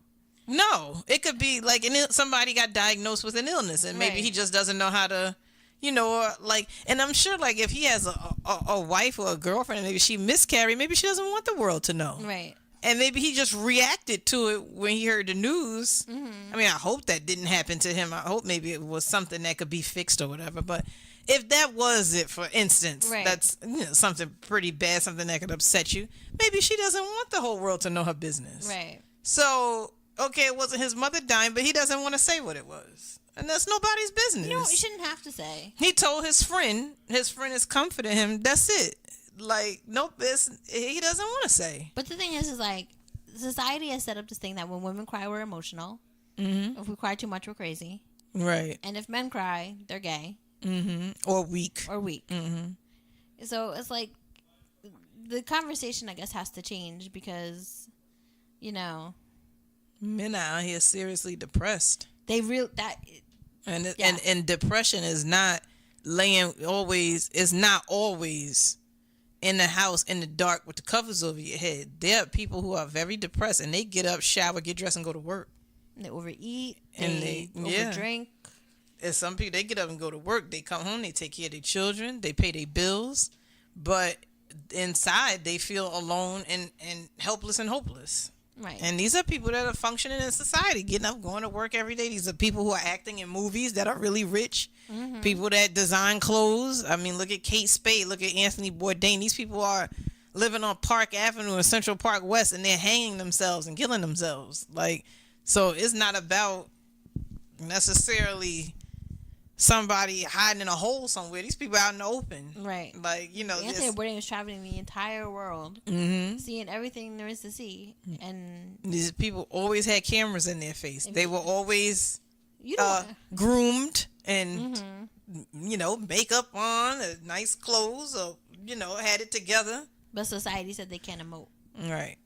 No, it could be like somebody got diagnosed with an illness, and maybe Right. he just doesn't know how to, or like, and I'm sure like if he has a wife or a girlfriend, and maybe she miscarried, maybe she doesn't want the world to know. Right. And maybe he just reacted to it when he heard the news. Mm-hmm. I mean, I hope that didn't happen to him. I hope maybe it was something that could be fixed or whatever. But if that was it, for instance, Right. that's something pretty bad, something that could upset you. Maybe she doesn't want the whole world to know her business. Right. So, okay, it wasn't his mother dying, but he doesn't want to say what it was. And that's nobody's business. You know, you shouldn't have to say. He told his friend is comforting him. That's it. Like, nope, he doesn't want to say. But the thing is like, society has set up this thing that when women cry, we're emotional. Mm-hmm. If we cry too much, we're crazy. Right. And if men cry, they're gay Mm-hmm. Or weak. or weak. Mm-hmm. So it's like the conversation, I guess, has to change because, Men out here seriously depressed. they real that And Yeah. and depression is not always in the house in the dark with the covers over your head. There are people who are very depressed, and they get up, shower, get dressed, and go to work. they overeat, And they yeah. overdrink. And some people, they get up and go to work. They come home, they take care of their children, they pay their bills, but inside they feel alone and helpless and hopeless. Right. And these are people that are functioning in society, getting up, going to work every day. These are people who are acting in movies that are really rich. Mm-hmm. People that design clothes. I mean, look at Kate Spade. Look at Anthony Bourdain. These people are living on Park Avenue in Central Park West, and they're hanging themselves and killing themselves. Like, so it's not about necessarily somebody hiding in a hole somewhere. These people out in the open. Right. Like, Anthony Bourdain was traveling the entire world, mm-hmm. seeing everything there is to see, and These people always had cameras in their face. They were always you don't. groomed and Mm-hmm. makeup on, nice clothes, or had it together. But society said they can't emote. Right.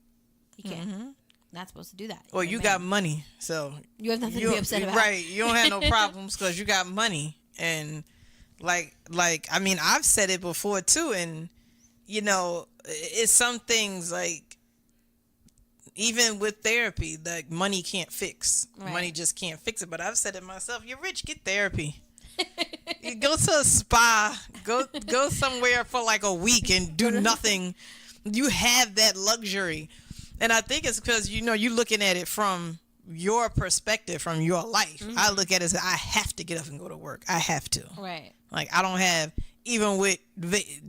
You can't. Not supposed to do that. Well, You're you a got man. money, so You have nothing to be upset about. Right. You don't have no problems because you got money. And like I mean, I've said it before too, and it's some things like even with therapy, like money can't fix. Right. Money just can't fix it. But I've said it myself. You're rich, get therapy. You go to a spa, go somewhere for like a week and do nothing. You have that luxury. And I think it's because, you're looking at it from your perspective, from your life. Mm-hmm. I look at it as I have to get up and go to work. I have to. Right. Like, I don't have, even with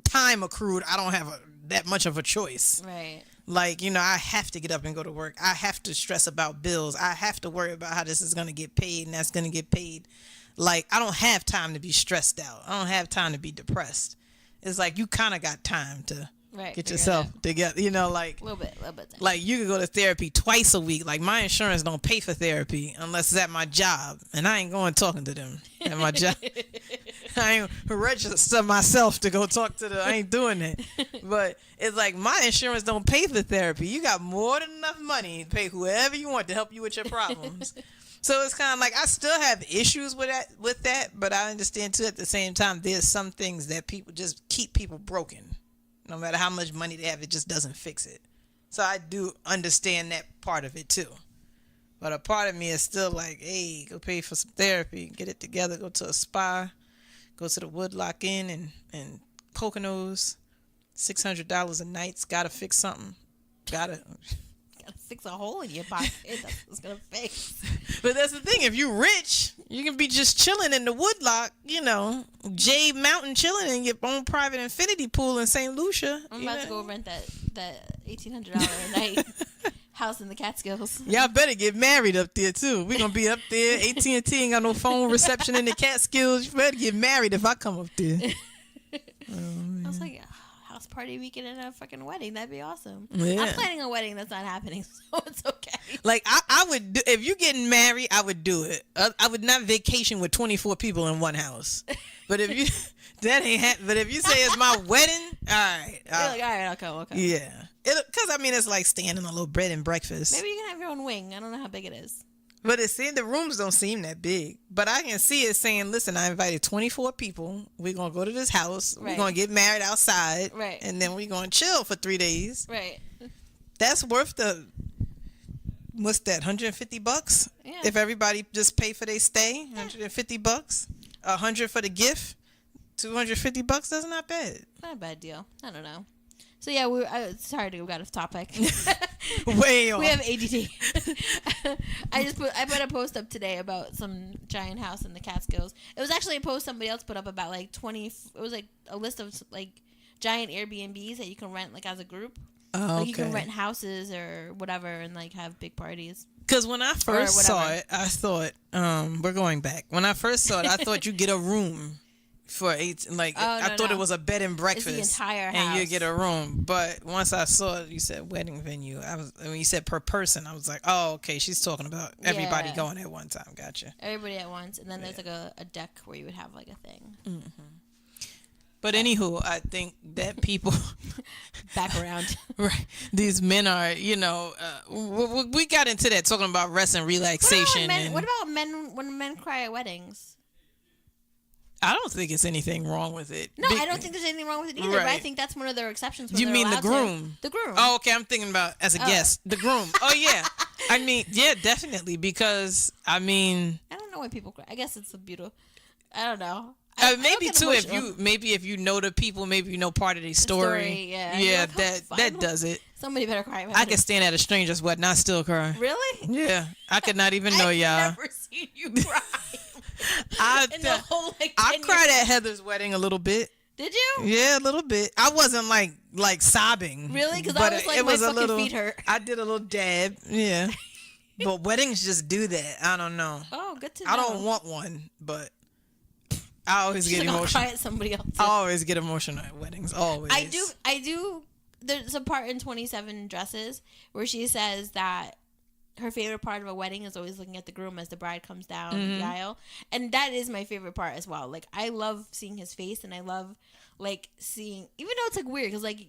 time accrued, I don't have that much of a choice. Right. Like, I have to get up and go to work. I have to stress about bills. I have to worry about how this is going to get paid and that's going to get paid. Like, I don't have time to be stressed out. I don't have time to be depressed. It's like you kind of got time to Right. get figure it yourself out. together, like A little bit. like you could go to therapy twice a week. Like my insurance don't pay for therapy unless it's at my job, and I ain't going talking to them at my job. I ain't register myself to go talk to I ain't doing it. But it's like my insurance don't pay for therapy. You got more than enough money to pay whoever you want to help you with your problems. So it's kind of like I still have issues with that, but I understand too at the same time there's some things that people just keep people broken. No matter how much money they have, it just doesn't fix it. So I do understand that part of it too. But a part of me is still like, hey, go pay for some therapy, get it together, go to a spa, go to the Woodlock Inn and Poconos, $600 a night's gotta fix something. Gotta fix a hole in your pocket. That's what's gonna fix. But that's the thing. If you're rich, you can be just chilling in the Woodlock, Jade Mountain chilling in your own private infinity pool in St. Lucia. I'm about to go rent that $1,800 a night house in the Catskills. Y'all better get married up there too. We're gonna be up there. AT&T ain't got no phone reception in the Catskills. You better get married if I come up there. I was like, house party weekend and a fucking wedding. That'd be awesome. Yeah. I'm planning a wedding that's not happening, so it's okay. Like I would do, if you're getting married, I would do it. I would not vacation with 24 people in one house. But if you that ain't but if you say it's my wedding, all right. You're like, all right, I'll come. Yeah. Because, I mean, it's like staying in a little bread and breakfast. Maybe you can have your own wing. I don't know how big it is. But the rooms don't seem that big. But I can see it saying, listen, I invited 24 people. We're going to go to this house. Right. We're going to get married outside. Right. And then we're going to chill for 3 days. Right. That's worth what's that, $150? Yeah. If everybody just pay for their stay, $150. $100 for the gift. $250. That's not bad. Not a bad deal. I don't know. So yeah, sorry to got off topic. Way off. We have ADD. I put a post up today about some giant house in the Catskills. It was actually a post somebody else put up about like 20. It was like a list of like giant Airbnbs that you can rent like as a group. Oh, like okay. you can rent houses or whatever and like have big parties. Because when I first saw it, I thought we're going back. When I first saw it, I thought you get a room. For 8, like I thought it was a bed and breakfast, it's the entire house, and you get a room. But once I saw it, you said wedding venue. When you said per person, I was like, oh, okay, she's talking about everybody going at one time. Gotcha. Everybody at once, and then there's like a deck where you would have like a thing. Mm-hmm. But anywho, I think that people back around, right? These men are, we got into that talking about rest and relaxation. What about men when men cry at weddings? I don't think it's anything wrong with it. No, I don't think there's anything wrong with it either. Right. But I think that's one of their exceptions. You mean the groom? The groom. Oh, okay. I'm thinking about as a guest. The groom. Oh, yeah. I mean, yeah, definitely. Because, I mean... I don't know why people cry. I guess it's a beautiful... I don't know. Maybe, too, if you know the people, maybe you know part of their story. Yeah. Yeah, that does it. Somebody better cry. I could stand at a stranger's wedding. I still cry. Really? Yeah. I could not even know y'all. I've never seen you cry. I cried at Heather's wedding a little bit. Did you? Yeah, a little bit. I wasn't like sobbing. Really? Because I was like, it was my fucking feet hurt. I did a little dab. Yeah. But weddings just do that. I don't know. Oh, good to know. I don't want one, but I always get emotional. Cry at somebody else. I always get emotional at weddings. Always. I do. There's a part in 27 Dresses where she says that her favorite part of a wedding is always looking at the groom as the bride comes down the aisle. And that is my favorite part as well. Like, I love seeing his face, and I love, like, seeing... Even though it's, like, weird, because, like,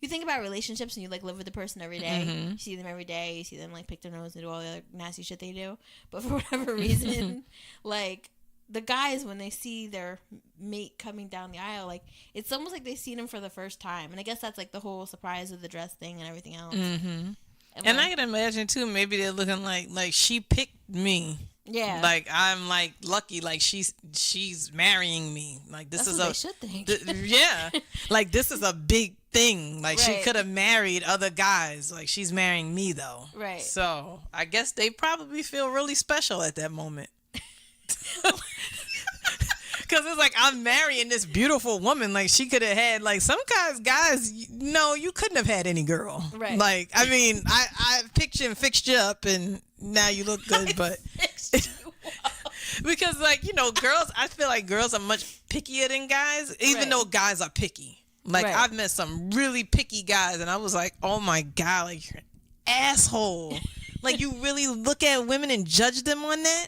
you think about relationships and you, like, live with the person every day. Mm-hmm. You see them every day. You see them, like, pick their nose and do all the other nasty shit they do. But for whatever reason, like, the guys, when they see their mate coming down the aisle, like, it's almost like they've seen him for the first time. And I guess that's, like, the whole surprise of the dress thing and everything else. Mm-hmm. And I can imagine too, maybe they're looking like she picked me. Yeah. Like I'm like lucky, like she's marrying me. Like this That's is what they should think. Yeah. Like this is a big thing. Like she could have married other guys. Like she's marrying me though. Right. So I guess they probably feel really special at that moment. Because it's like, I'm marrying this beautiful woman. Like, she could have had, like, some guys, no, you couldn't have had any girl. Right. Like, I mean, I picked you and fixed you up, and now you look good, but... Because, like, girls, I feel like girls are much pickier than guys, even though guys are picky. Like, I've met some really picky guys, and I was like, oh, my God, like, you're an asshole. Like, you really look at women and judge them on that?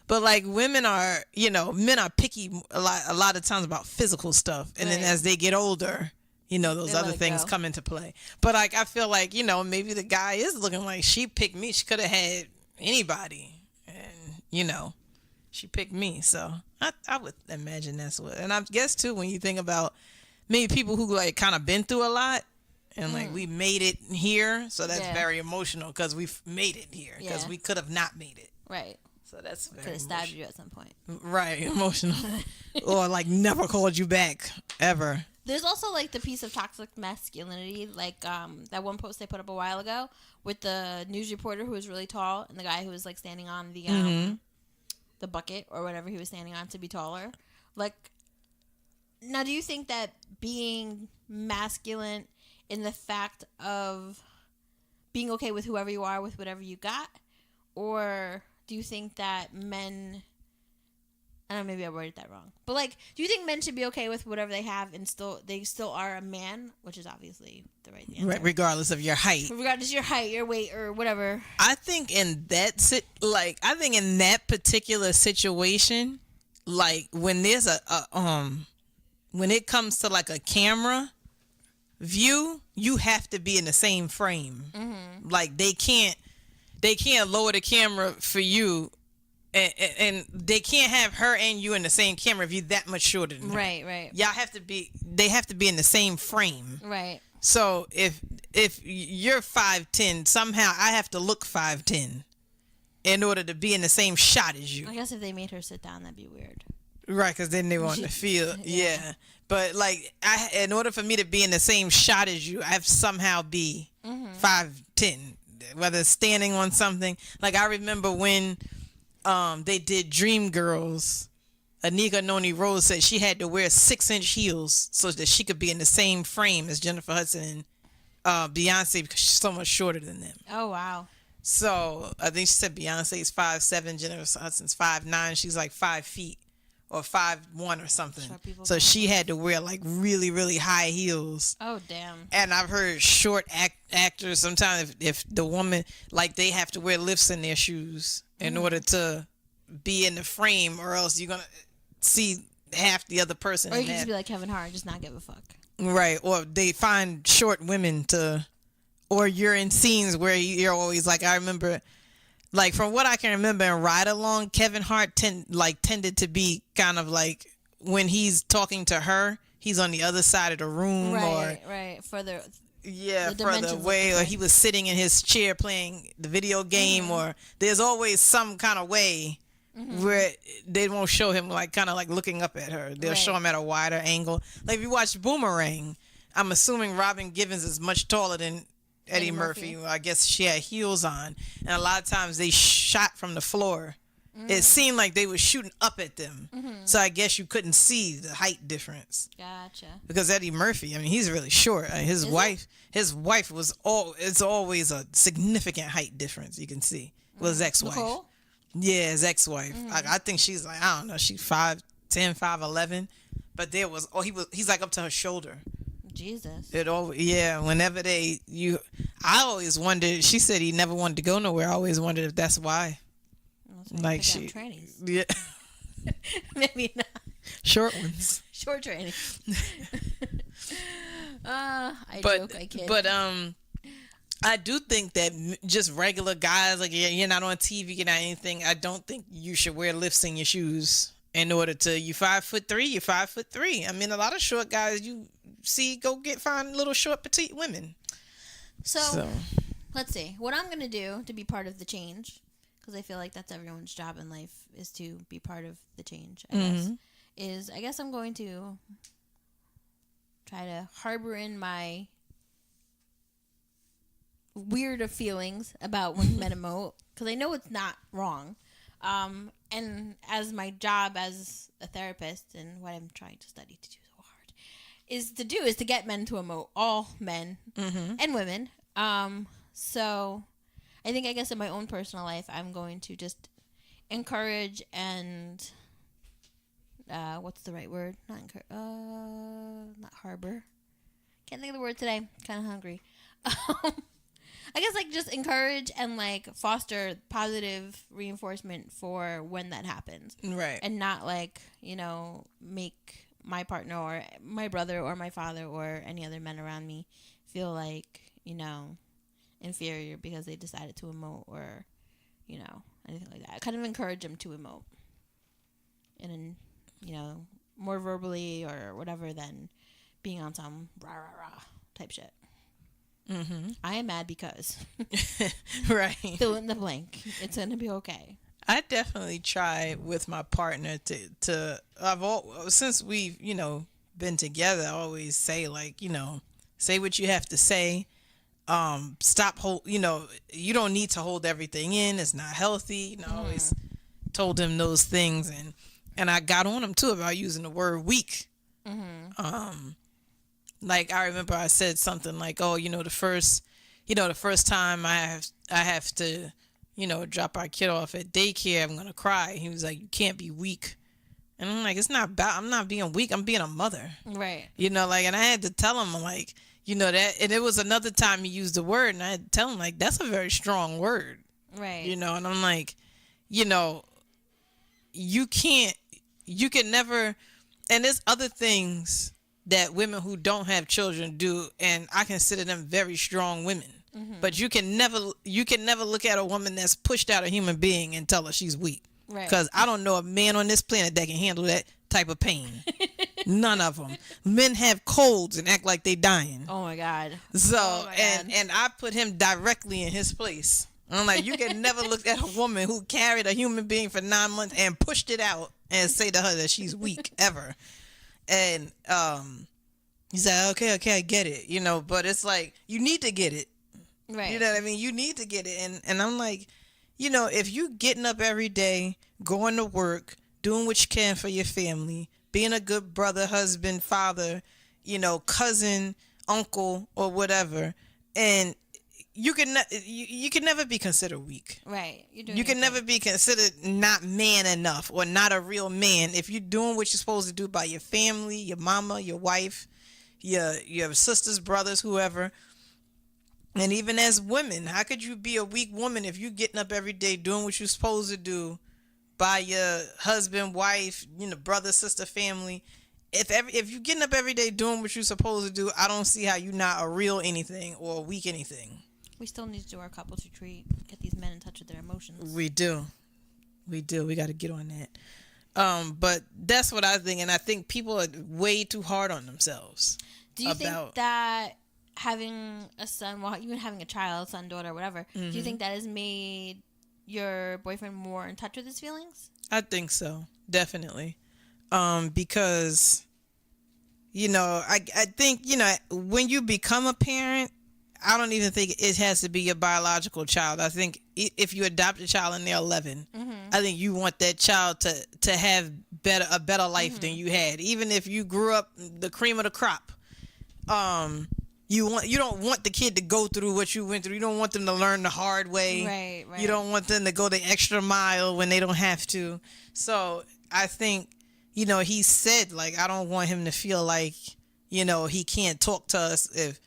But like women are, men are picky a lot of times about physical stuff. And then as they get older, those other things come into play. But like, I feel like, maybe the guy is looking like she picked me. She could have had anybody. And, she picked me. So I would imagine that's what. And I guess too, when you think about maybe people who like kind of been through a lot and like we made it here. So that's very emotional because we've made it here because we could have not made it. Right. So that's very could have stabbed you at some point. Right, emotional. Or like never called you back ever. There's also like the piece of toxic masculinity, like that one post they put up a while ago with the news reporter who was really tall and the guy who was like standing on the bucket or whatever he was standing on to be taller. Like, now do you think that being masculine in the fact of being okay with whoever you are with whatever you got, or do you think that men, I don't know, maybe I worded that wrong, but like, do you think men should be okay with whatever they have and they still are a man, which is obviously the right answer. Right, regardless of your height. Regardless of your height, your weight, or whatever. I think in that particular situation, like when there's when it comes to like a camera view, you have to be in the same frame. Like they can't lower the camera for you, and they can't have her and you in the same camera if you're that much shorter than her. Right. Y'all have to be. They have to be in the same frame. Right. So if you're 5'10", somehow I have to look 5'10" in order to be in the same shot as you. I guess if they made her sit down, that'd be weird. Right, because then they want to feel. Yeah. But like, in order for me to be in the same shot as you, I have to somehow be 5'10", whether it's standing on something. Like I remember when they did Dreamgirls, Anika Noni Rose said she had to wear 6-inch heels so that she could be in the same frame as Jennifer Hudson and Beyonce, because she's so much shorter than them. Oh, wow. So I think she said Beyonce's 5'7", Jennifer Hudson's 5'9". She's like 5 feet or 5'1" or something. So she had to wear like really, really high heels. Oh, damn. And I've heard short actors sometimes if the woman, like they have to wear lifts in their shoes in order to be in the frame, or else you're going to see half the other person. Or you can just be like Kevin Hart and just not give a fuck. Right. Or they find short women or you're in scenes where you're always like, I remember, like from what I can remember in Ride Along, Kevin Hart tended to be kind of like when he's talking to her, he's on the other side of the room. Right. Further away, or he was sitting in his chair playing the video game, or there's always some kind of way where they won't show him like kind of like looking up at her. They'll show him at a wider angle. Like if you watch Boomerang, I'm assuming Robin Givens is much taller than Eddie Murphy. Well, I guess she had heels on, and a lot of times they shot from the floor. It seemed like they were shooting up at them, so I guess you couldn't see the height difference. Gotcha. Because Eddie Murphy, I mean, he's really short. His wife was it's always a significant height difference. You can see. Well, his ex-wife. Nicole? Yeah, his ex-wife. I think she's like, I don't know, she's 5'10", 5'11", but he's like up to her shoulder. Jesus. Whenever I always wondered, she said he never wanted to go nowhere. I always wondered if that's why. Like she, yeah. Maybe not. Short ones. Short training. Joke, I kid. But I do think that just regular guys, like you're not on TV, you're not anything. I don't think you should wear lifts in your shoes in order to. You 5'3", you're 5'3". I mean, a lot of short guys you see find little short petite women. So let's see what I'm gonna do to be part of the change, because I feel like that's everyone's job in life, is to be part of the change. I guess I'm going to try to harbor in my weirder feelings about when men emote, because I know it's not wrong. And as my job as a therapist, and what I'm trying to study to do so hard is to get men to emote, all men and women. So I think, I guess in my own personal life, I'm going to just encourage and what's the right word? Not harbor. Can't think of the word today. Kind of hungry. I guess like just encourage and like foster positive reinforcement for when that happens. Right. And not like, make my partner or my brother or my father or any other men around me feel like, inferior because they decided to emote or, anything like that. I kind of encourage them to emote. And then, more verbally or whatever than being on some rah, rah, rah type shit. I am mad because. Right. Fill in the blank. It's going to be okay. I definitely try with my partner since we've, been together, I always say like, say what you have to say. Stop you don't need to hold everything in. It's not healthy. I always told him those things, and I got on him too about using the word weak. Like I remember I said something like, "Oh, the first time I have to, drop our kid off at daycare, I'm gonna cry." He was like, "You can't be weak," and I'm like, "It's not about. I'm not being weak. I'm being a mother." Right. And I had to tell him like, that, and it was another time he used the word, and I had to tell him like, that's a very strong word. Right. And I'm like, you can't. you can never, and there's other things that women who don't have children do, and I consider them very strong women. But you can never look at a woman that's pushed out a human being and tell her she's weak. Right. Because I don't know a man on this planet that can handle that type of pain. None of them. Men have colds and act like they dying. Oh my God. So and I put him directly in his place. I'm like, you can never look at a woman who carried a human being for 9 months and pushed it out and say to her that she's weak ever. And he's like, okay, I get it, you know, but it's like, you need to get it. Right. You know what I mean? You need to get it. And I'm like, you know, if you getting up every day, going to work, doing what you can for your family, being a good brother, husband, father, you know, cousin, uncle, or whatever, and you can never be considered weak. Right. You can never be considered not man enough or not a real man if you're doing what you're supposed to do by your family, your mama, your wife, your sisters, brothers, whoever. And even as women, how could you be a weak woman if you're getting up every day doing what you're supposed to do by your husband, wife, you know, brother, sister, family? If you're getting up every day doing what you're supposed to do, I don't see how you're not a real anything or a weak anything. We still need to do our couples retreat, get these men in touch with their emotions. We do. We got to get on that. But that's what I think, and I think people are way too hard on themselves. Do you think that having a son, well, even having a child, son, daughter, whatever, do you think that has made your boyfriend more in touch with his feelings? I think so, definitely. Because, you know, I think, you know, when you become a parent, I don't even think it has to be your biological child. I think if you adopt a child and they're 11, I think you want that child to have a better life than you had. Even if you grew up the cream of the crop, you don't want the kid to go through what you went through. You don't want them to learn the hard way. Right. You don't want them to go the extra mile when they don't have to. So I think, you know, he said, like, I don't want him to feel like, you know, he can't talk to us if,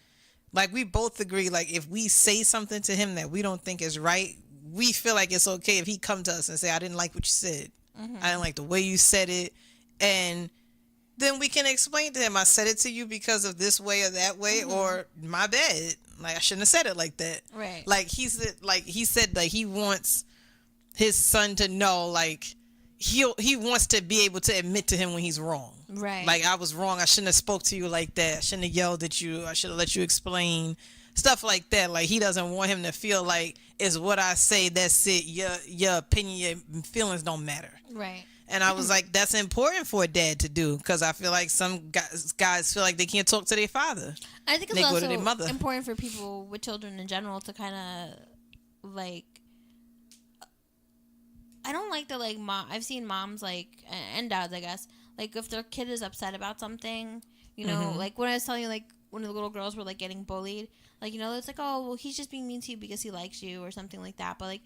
like, we both agree, like, if we say something to him that we don't think is right, we feel like it's okay if he come to us and say, I didn't like what you said. I didn't like the way you said it. And then we can explain to him, I said it to you because of this way or that way, or my bad. Like, I shouldn't have said it like that. Right. Like, he said that he wants his son to know, like, he wants to be able to admit to him when he's wrong. Right. Like, I was wrong. I shouldn't have spoke to you like that. I shouldn't have yelled at you. I should have let you explain. Stuff like that. Like, he doesn't want him to feel like it's what I say, that's it. Your opinion, your feelings don't matter. Right. And I was like, that's important for a dad to do, because I feel like some guys feel like they can't talk to their father. I think it's they also go to their mother. important for people with children in general to kind of, like, I don't like the, like, I've seen moms, like, and dads, I guess, like, if their kid is upset about something, you know, like, when I was telling you, like, when the little girls were, like, getting bullied, like, you know, it's like, oh, well, he's just being mean to you because he likes you or something like that. But, like,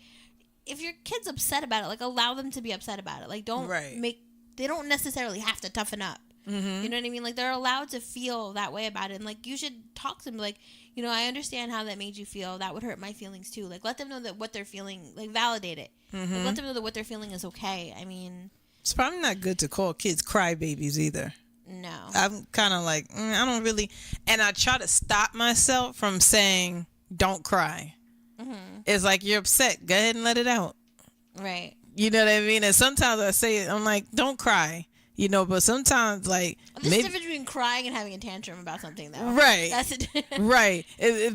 if your kid's upset about it, like, allow them to be upset about it. Like, don't they don't necessarily have to toughen up. You know what I mean? Like, they're allowed to feel that way about it. And, like, you should talk to them, like, you know, I understand how that made you feel. That would hurt my feelings, too. Like, let them know that what they're feeling, like, validate it. Like, let them know that what they're feeling is okay. I mean, it's probably not good to call kids crybabies either. No. I'm kind of like, I don't really, and I try to stop myself from saying, don't cry. It's like, you're upset. Go ahead and let it out. Right. You know what I mean? And sometimes I say it, I'm like, don't cry. You know, but sometimes, like, there's a difference between crying and having a tantrum about something, though. Right. That's it. Right.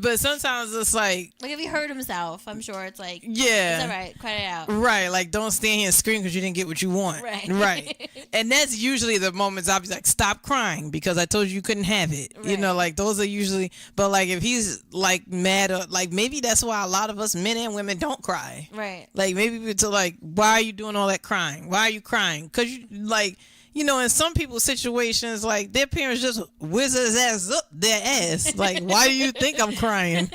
But sometimes it's like if he hurt himself, I'm sure it's like, yeah, it's all right, cry it out. Right. Like, don't stand here and scream because you didn't get what you want. Right. Right. And that's usually the moments I'll be like, stop crying because I told you couldn't have it. Right. You know, like, those are usually, but, like, if he's, like, mad or, like, maybe that's why a lot of us men and women don't cry. Right. Like, maybe it's like, why are you doing all that crying? Why are you crying? Because you, like, you know, in some people's situations, like, their parents just whiz his ass up their ass. Like, why do you think I'm crying?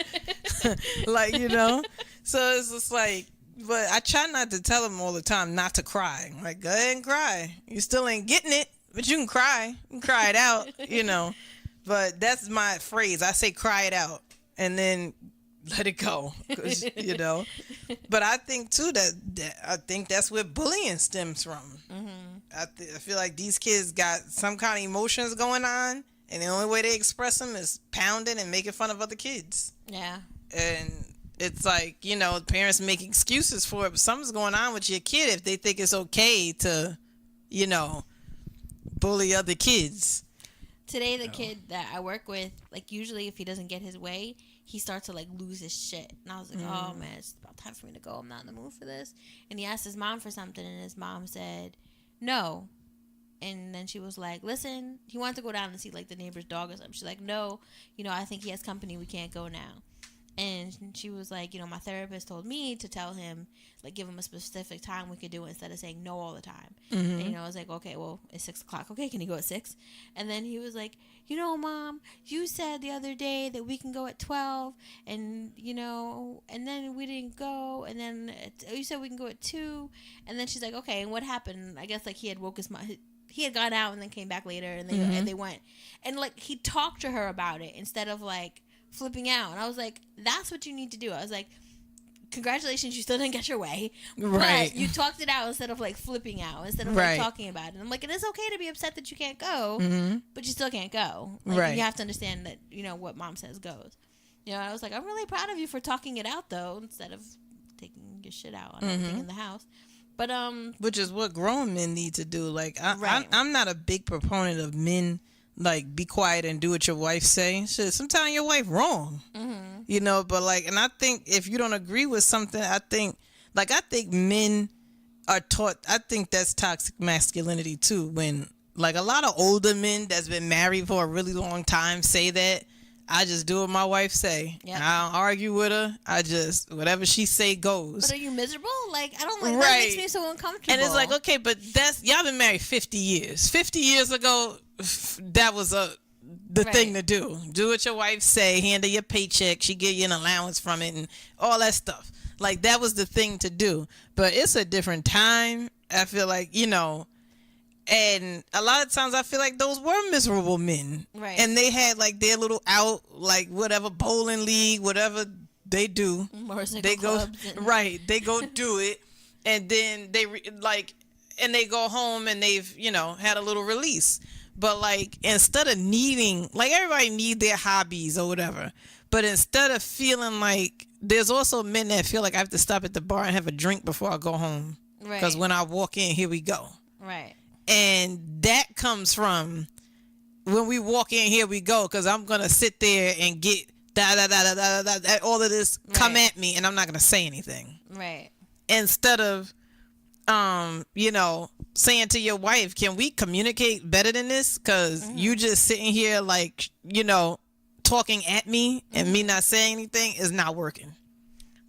Like, you know? So it's just like, but I try not to tell them all the time not to cry. Like, go ahead and cry. You still ain't getting it, but you can cry. You can cry it out, you know? But that's my phrase. I say cry it out and then let it go, 'cause, you know? But I think, too, that I think that's where bullying stems from. I feel like these kids got some kind of emotions going on, and the only way they express them is pounding and making fun of other kids. Yeah. And it's like, parents make excuses for it, but something's going on with your kid if they think it's okay to, bully other kids. Today, the kid that I work with, like, usually if he doesn't get his way, he starts to, like, lose his shit. And I was like, oh, man, it's about time for me to go. I'm not in the mood for this. And he asked his mom for something, and his mom said, no. And then she was like, listen, he wanted to go down and see, like, the neighbor's dog or something. She's like, no, I think he has company. We can't go now. And she was like, my therapist told me to tell him, like, give him a specific time we could do it instead of saying no all the time. Mm-hmm. And, I was like, okay, well, it's 6 o'clock. Okay, can you go at 6? And then he was like, Mom, you said the other day that we can go at 12. And, and then we didn't go. And then you said we can go at 2. And then she's like, okay, and what happened? I guess, like, he had woke his mom. He had gone out and then came back later. And they went. And, like, he talked to her about it instead of, like, flipping out. And I was like, that's what you need to do. I was like, congratulations, you still didn't get your way, right? But you talked it out instead of, like, flipping out, instead of like talking about it. And I'm like, it is okay to be upset that you can't go, but you still can't go. Like, right. You have to understand that what mom says goes. I was like, I'm really proud of you for talking it out though, instead of taking your shit out on everything in the house. But which is what grown men need to do. Like I'm not a big proponent of men, like, be quiet and do what your wife say. Shit, sometimes your wife wrong, but like, and I think if you don't agree with something, I think men are taught, I think that's toxic masculinity too. When, like, a lot of older men that's been married for a really long time say that, I just do what my wife say. Yep. I don't argue with her. I just, whatever she say goes. But are you miserable? Like, I don't like, that makes me so uncomfortable. And it's like, okay, but y'all been married 50 years. 50 years ago, that was the thing to do. Do what your wife say, handle your paycheck, she give you an allowance from it and all that stuff. Like, that was the thing to do. But it's a different time. I feel like, and a lot of times I feel like those were miserable men. Right. And they had, like, their little out, like, whatever, bowling league, whatever they do. They go, they go do it. And then they, and they go home and they've, had a little release. But, like, instead of needing, like, everybody need their hobbies or whatever. But instead of feeling like, there's also men that feel like I have to stop at the bar and have a drink before I go home. Right. Because when I walk in, here we go. Right. And that comes from when we walk in, here we go. Because I'm going to sit there and get all of this come at me and I'm not going to say anything. Right. Instead of, saying to your wife, can we communicate better than this? Because you just sitting here, like, talking at me and me not saying anything is not working.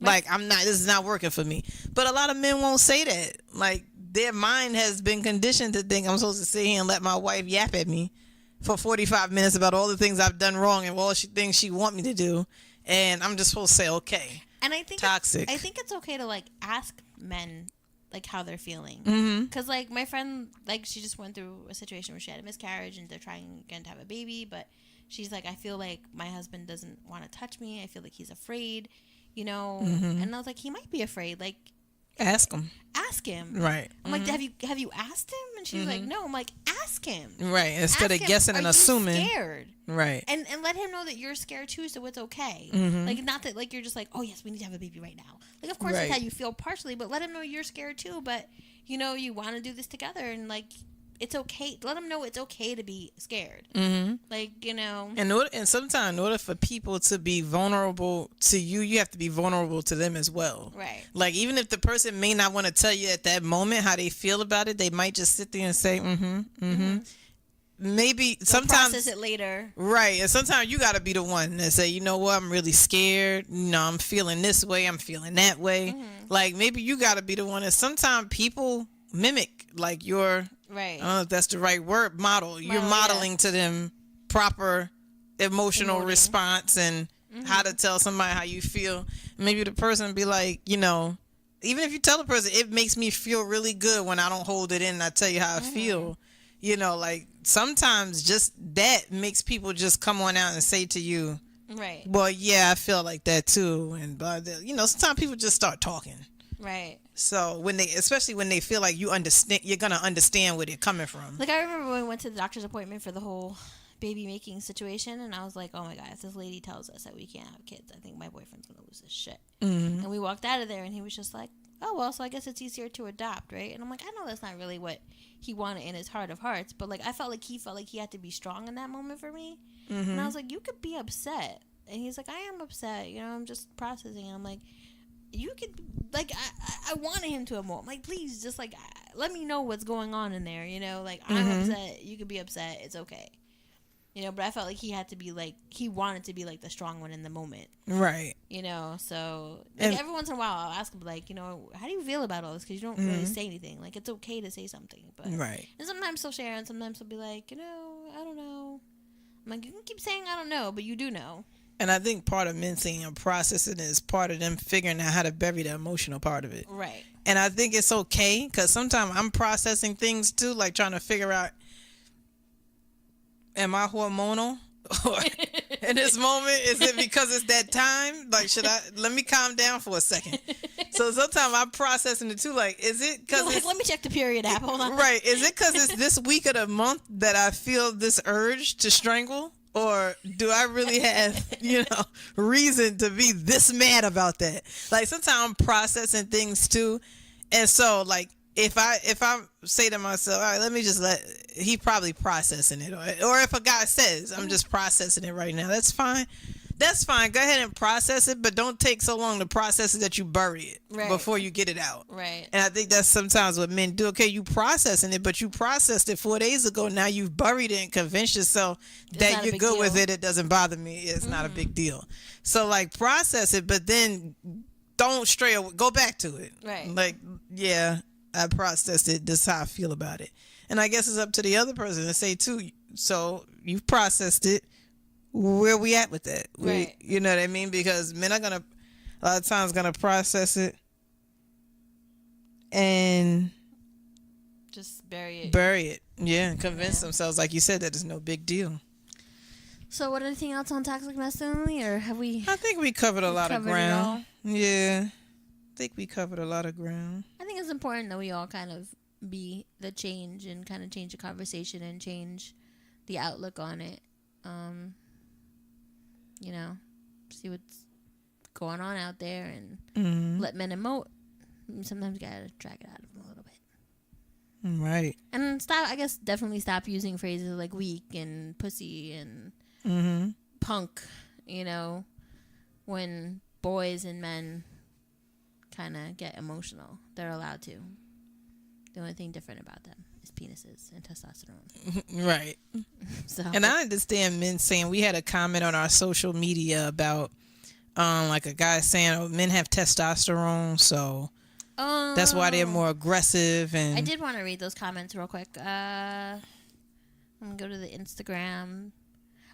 Like, this is not working for me. But a lot of men won't say that. Like, their mind has been conditioned to think I'm supposed to sit here and let my wife yap at me for 45 minutes about all the things I've done wrong and all the things she want me to do. And I'm just supposed to say, okay. And I think toxic. I think it's okay to, like, ask men, like, how they're feeling. Because, like, my friend, like, she just went through a situation where she had a miscarriage and they're trying again to have a baby. But she's like, I feel like my husband doesn't want to touch me. I feel like he's afraid, And I was like, he might be afraid. Like, ask him. Right. I'm like, have you asked him? And she's like, no. I'm like, ask him. Right. Instead of guessing and assuming. Are you scared? Right. And let him know that you're scared too, so it's okay. Like, not that, like, you're just like, oh yes, we need to have a baby right now. Like, of course that's how you feel partially, but let him know you're scared too. But you want to do this together, and, like, it's okay. Let them know it's okay to be scared. Like, And sometimes in order for people to be vulnerable to you, you have to be vulnerable to them as well. Right. Like, even if the person may not want to tell you at that moment how they feel about it, they might just sit there and say, Maybe they'll sometimes process it later. Right. And sometimes you got to be the one that say, you know what, I'm really scared. I'm feeling this way. I'm feeling that way. Like, maybe you got to be the one that sometimes people mimic, like, your... Right. I don't know if that's the right word. You're modeling to them proper emotional response and how to tell somebody how you feel. Maybe the person be like, even if you tell the person, it makes me feel really good when I don't hold it in and I tell you how I feel. Like, sometimes just that makes people just come on out and say to you, right, well, yeah, I feel like that too. And sometimes people just start talking. Right. So especially when they feel like you understand, you're gonna understand where they're coming from. Like, I remember when we went to the doctor's appointment for the whole baby making situation, and I was like, oh my God, if this lady tells us that we can't have kids, I think my boyfriend's gonna lose his shit. Mm-hmm. And we walked out of there, and he was just like, oh, well, so I guess it's easier to adopt, right? And I'm like, I know that's not really what he wanted in his heart of hearts, but like, I felt like he had to be strong in that moment for me. Mm-hmm. And I was like, you could be upset. And he's like, I am upset, I'm just processing. And I'm like, you could, like, I wanted him to emote. I'm like, please, just like, let me know what's going on in there, like, I'm upset, you could be upset, it's okay. But I felt like he had to be like, he wanted to be like the strong one in the moment. Right. So like, every once in a while I'll ask him like, how do you feel about all this? Because you don't really say anything. Like, it's okay to say something. But right. And sometimes he'll share, and sometimes he'll be like, I don't know. I'm like, you can keep saying I don't know, but you do know. And I think part of men saying and processing is part of them figuring out how to bury the emotional part of it. Right. And I think it's okay, because sometimes I'm processing things too, like trying to figure out, am I hormonal? Or in this moment, is it because it's that time? Like, let me calm down for a second. So sometimes I'm processing it too. Like, is it because like, let me check the period app. Hold on. Right. Is it because it's this week of the month that I feel this urge to strangle? Or do I really have, reason to be this mad about that? Like, sometimes I'm processing things too. And so, like, if I say to myself, all right, let me just he probably processing it. Or if a guy says, I'm just processing it right now, that's fine. That's fine. Go ahead and process it, but don't take so long to process it that you bury it before you get it out. Right. And I think that's sometimes what men do. Okay, you processing it, but you processed it 4 days ago. Now you've buried it and convinced yourself that you're good with it. It doesn't bother me. It's not a big deal. So, like, process it, but then don't stray away. Go back to it. Right. Like, yeah, I processed it. This is how I feel about it. And I guess it's up to the other person to say, too, so you've processed it. Where we at with that? Right. You know what I mean? Because men are a lot of times gonna process it and just bury it. Yeah, and convince themselves, like you said, that it's no big deal. So, what, anything else on toxic masculinity, or have we? I think we covered a lot of ground. Yeah, I think we covered a lot of ground. I think it's important that we all kind of be the change and kind of change the conversation and change the outlook on it. See what's going on out there and let men emote. Sometimes you gotta drag it out of them a little bit. Right. And definitely stop using phrases like weak and pussy and punk, when boys and men kind of get emotional. They're allowed to. The only thing different about them is penises and testosterone. Right. So. And I understand men saying, we had a comment on our social media about like a guy saying, men have testosterone, so that's why they're more aggressive. And I did want to read those comments real quick. I'm gonna go to the Instagram.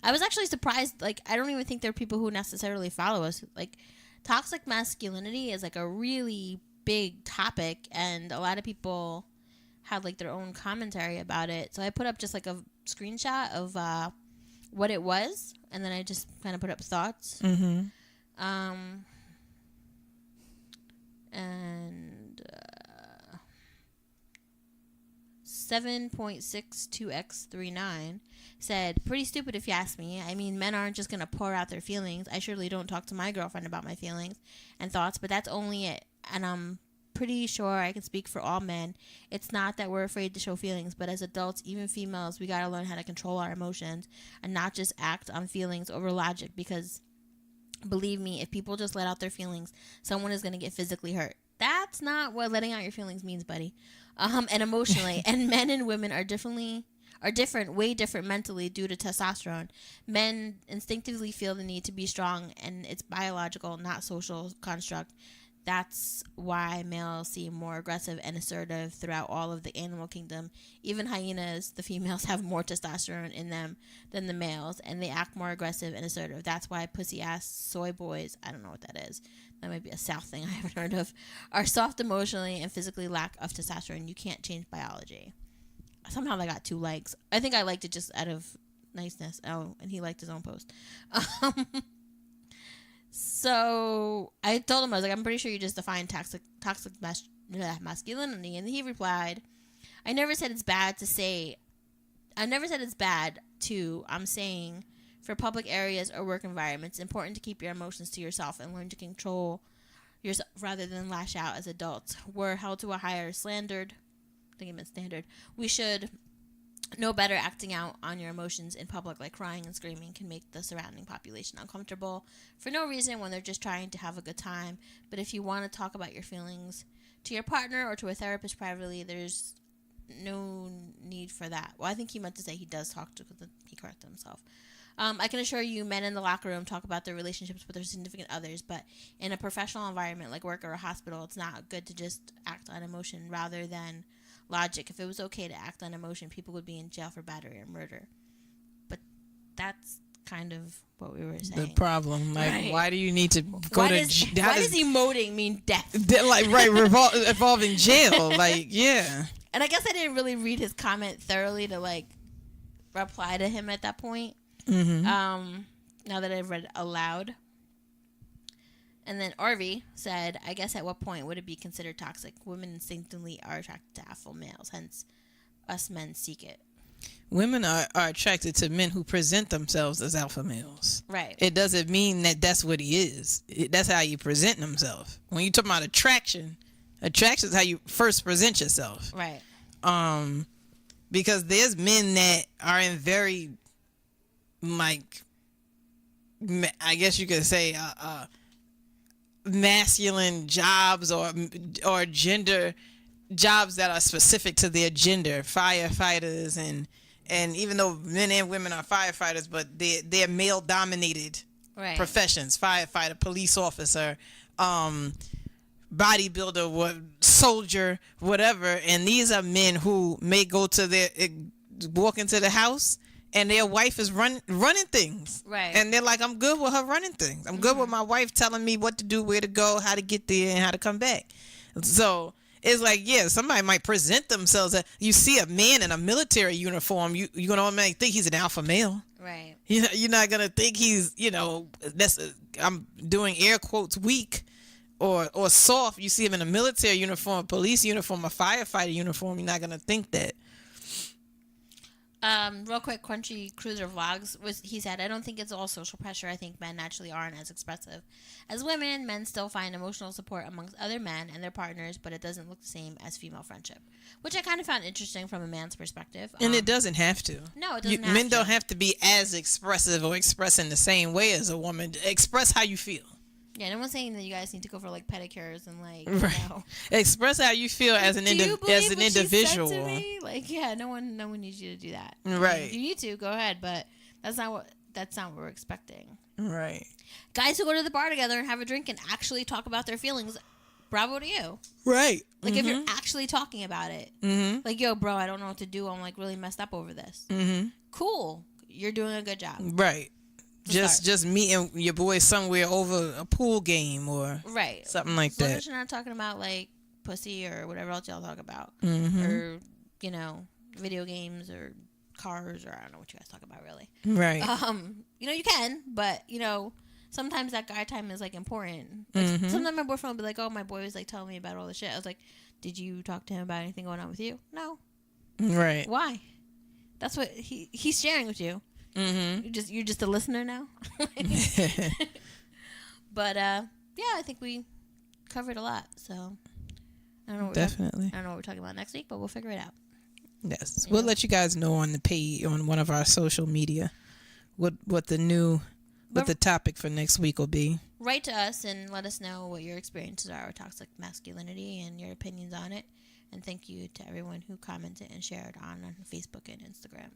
I was actually surprised. Like, I don't even think there are people who necessarily follow us. Like, toxic masculinity is like a really big topic, and a lot of people had like their own commentary about it. So I put up just like a screenshot of what it was, and then I just kind of put up thoughts. And 7.62x39 said, pretty stupid if you ask me. I mean, men aren't just going to pour out their feelings. I surely don't talk to my girlfriend about my feelings and thoughts, but that's only it. And I'm pretty sure I can speak for all men. It's not that we're afraid to show feelings, but as adults, even females, we got to learn how to control our emotions and not just act on feelings over logic, because believe me, if people just let out their feelings, someone is going to get physically hurt. That's not what letting out your feelings means, buddy. And emotionally. And men and women are different, way different mentally due to testosterone. Men instinctively feel the need to be strong, and it's biological, not social construct. That's why males seem more aggressive and assertive throughout all of the animal kingdom. Even hyenas, the females, have more testosterone in them than the males, and they act more aggressive and assertive. That's why pussy-ass soy boys, I don't know what that is. That might be a South thing I haven't heard of, are soft emotionally and physically lack of testosterone. You can't change biology. Somehow I got 2 likes. I think I liked it just out of niceness. Oh, and he liked his own post. So I told him, I was like, I'm pretty sure you just defined masculinity. And he replied, I never said it's bad to, I'm saying for public areas or work environments, it's important to keep your emotions to yourself and learn to control yourself rather than lash out as adults. We're held to a higher standard. I think it meant standard. We should know better. Acting out on your emotions in public, like crying and screaming, can make the surrounding population uncomfortable for no reason when they're just trying to have a good time. But if you want to talk about your feelings to your partner or to a therapist privately, there's no need for that. Well, I think he meant to say he does talk to, because he corrected himself. I can assure you, men in the locker room talk about their relationships with their significant others, but in a professional environment like work or a hospital, it's not good to just act on emotion rather than logic. If it was okay to act on emotion, people would be in jail for battery or murder. But that's kind of what we were saying. The problem, like, right. Why do you need to go why does emoting mean death? Like, right, involving jail, like, yeah. And I guess I didn't really read his comment thoroughly to like reply to him at that point. Mm-hmm. Now that I've read it aloud. And then Arvi said, I guess at what point would it be considered toxic? Women instinctively are attracted to alpha males, hence us men seek it. Women are attracted to men who present themselves as alpha males. Right. It doesn't mean that that's what he is. That's how you present himself. When you talk about attraction is how you first present yourself. Right. Because there's men that are in very, like, I guess you could say, masculine jobs or gender jobs that are specific to their gender, firefighters and even though men and women are firefighters, but they're male dominated professions, firefighter, police officer, bodybuilder, soldier, whatever. And these are men who may walk into the house and their wife is running things. Right. And they're like, I'm good with her running things. I'm good with my wife telling me what to do, where to go, how to get there, and how to come back. So it's like, yeah, somebody might present themselves. You see a man in a military uniform, you're going to automatically think he's an alpha male. Right. You're not going to think he's, I'm doing air quotes, weak or soft. You see him in a military uniform, police uniform, a firefighter uniform, you're not going to think that. Real quick, Crunchy Cruiser Vlogs he said, I don't think it's all social pressure. I think men naturally aren't as expressive as women. Men still find emotional support amongst other men and their partners, but it doesn't look the same as female friendship, which I kind of found interesting from a man's perspective. And it doesn't have to. No, it doesn't have to. Men don't have to be as expressive or express in the same way as a woman. Express how you feel. Yeah, no one's saying that you guys need to go for like pedicures and like, express how you feel as an individual. She said to me? Like, yeah, no one needs you to do that. Right. I mean, you need to go ahead, but that's not what we're expecting. Right. Guys who go to the bar together and have a drink and actually talk about their feelings, bravo to you. Right. Like, if you're actually talking about it, like, yo, bro, I don't know what to do. I'm like really messed up over this. Cool. You're doing a good job. Right. Just meeting your boy somewhere over a pool game or something like that. As long as you're not talking about like pussy or whatever else y'all talk about, or video games or cars, or I don't know what you guys talk about really. Right. You can, but sometimes that guy time is like important. Like, sometimes my boyfriend will be like, "Oh, my boy was like telling me about all the shit." I was like, "Did you talk to him about anything going on with you?" No. Right. Why? That's what he's sharing with you. You're just a listener now. But I think we covered a lot. So I don't know. I don't know what we're talking about next week, but we'll figure it out. Yes, we'll let you guys know on the page on one of our social media what the topic for next week will be. Write to us and let us know what your experiences are with toxic masculinity and your opinions on it. And thank you to everyone who commented and shared on Facebook and Instagram.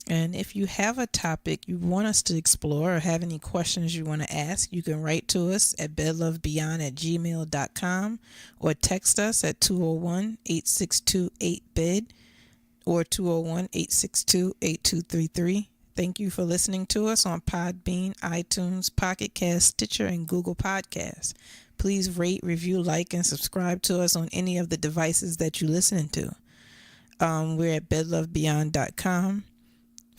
And if you have a topic you want us to explore or have any questions you want to ask, you can write to us at bedlovebeyond@gmail.com or text us at 201-862-8BED or 201-862-8233. Thank you for listening to us on Podbean, iTunes, Pocket Cast, Stitcher, and Google Podcasts. Please rate, review, like, and subscribe to us on any of the devices that you're listening to. We're at bedlovebeyond.com.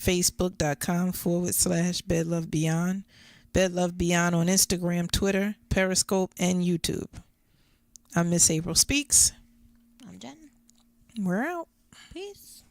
Facebook.com/bedlovebeyond, Bed Love Beyond on Instagram, Twitter, Periscope, and YouTube. I'm Miss April Speaks. I'm Jen. We're out. Peace.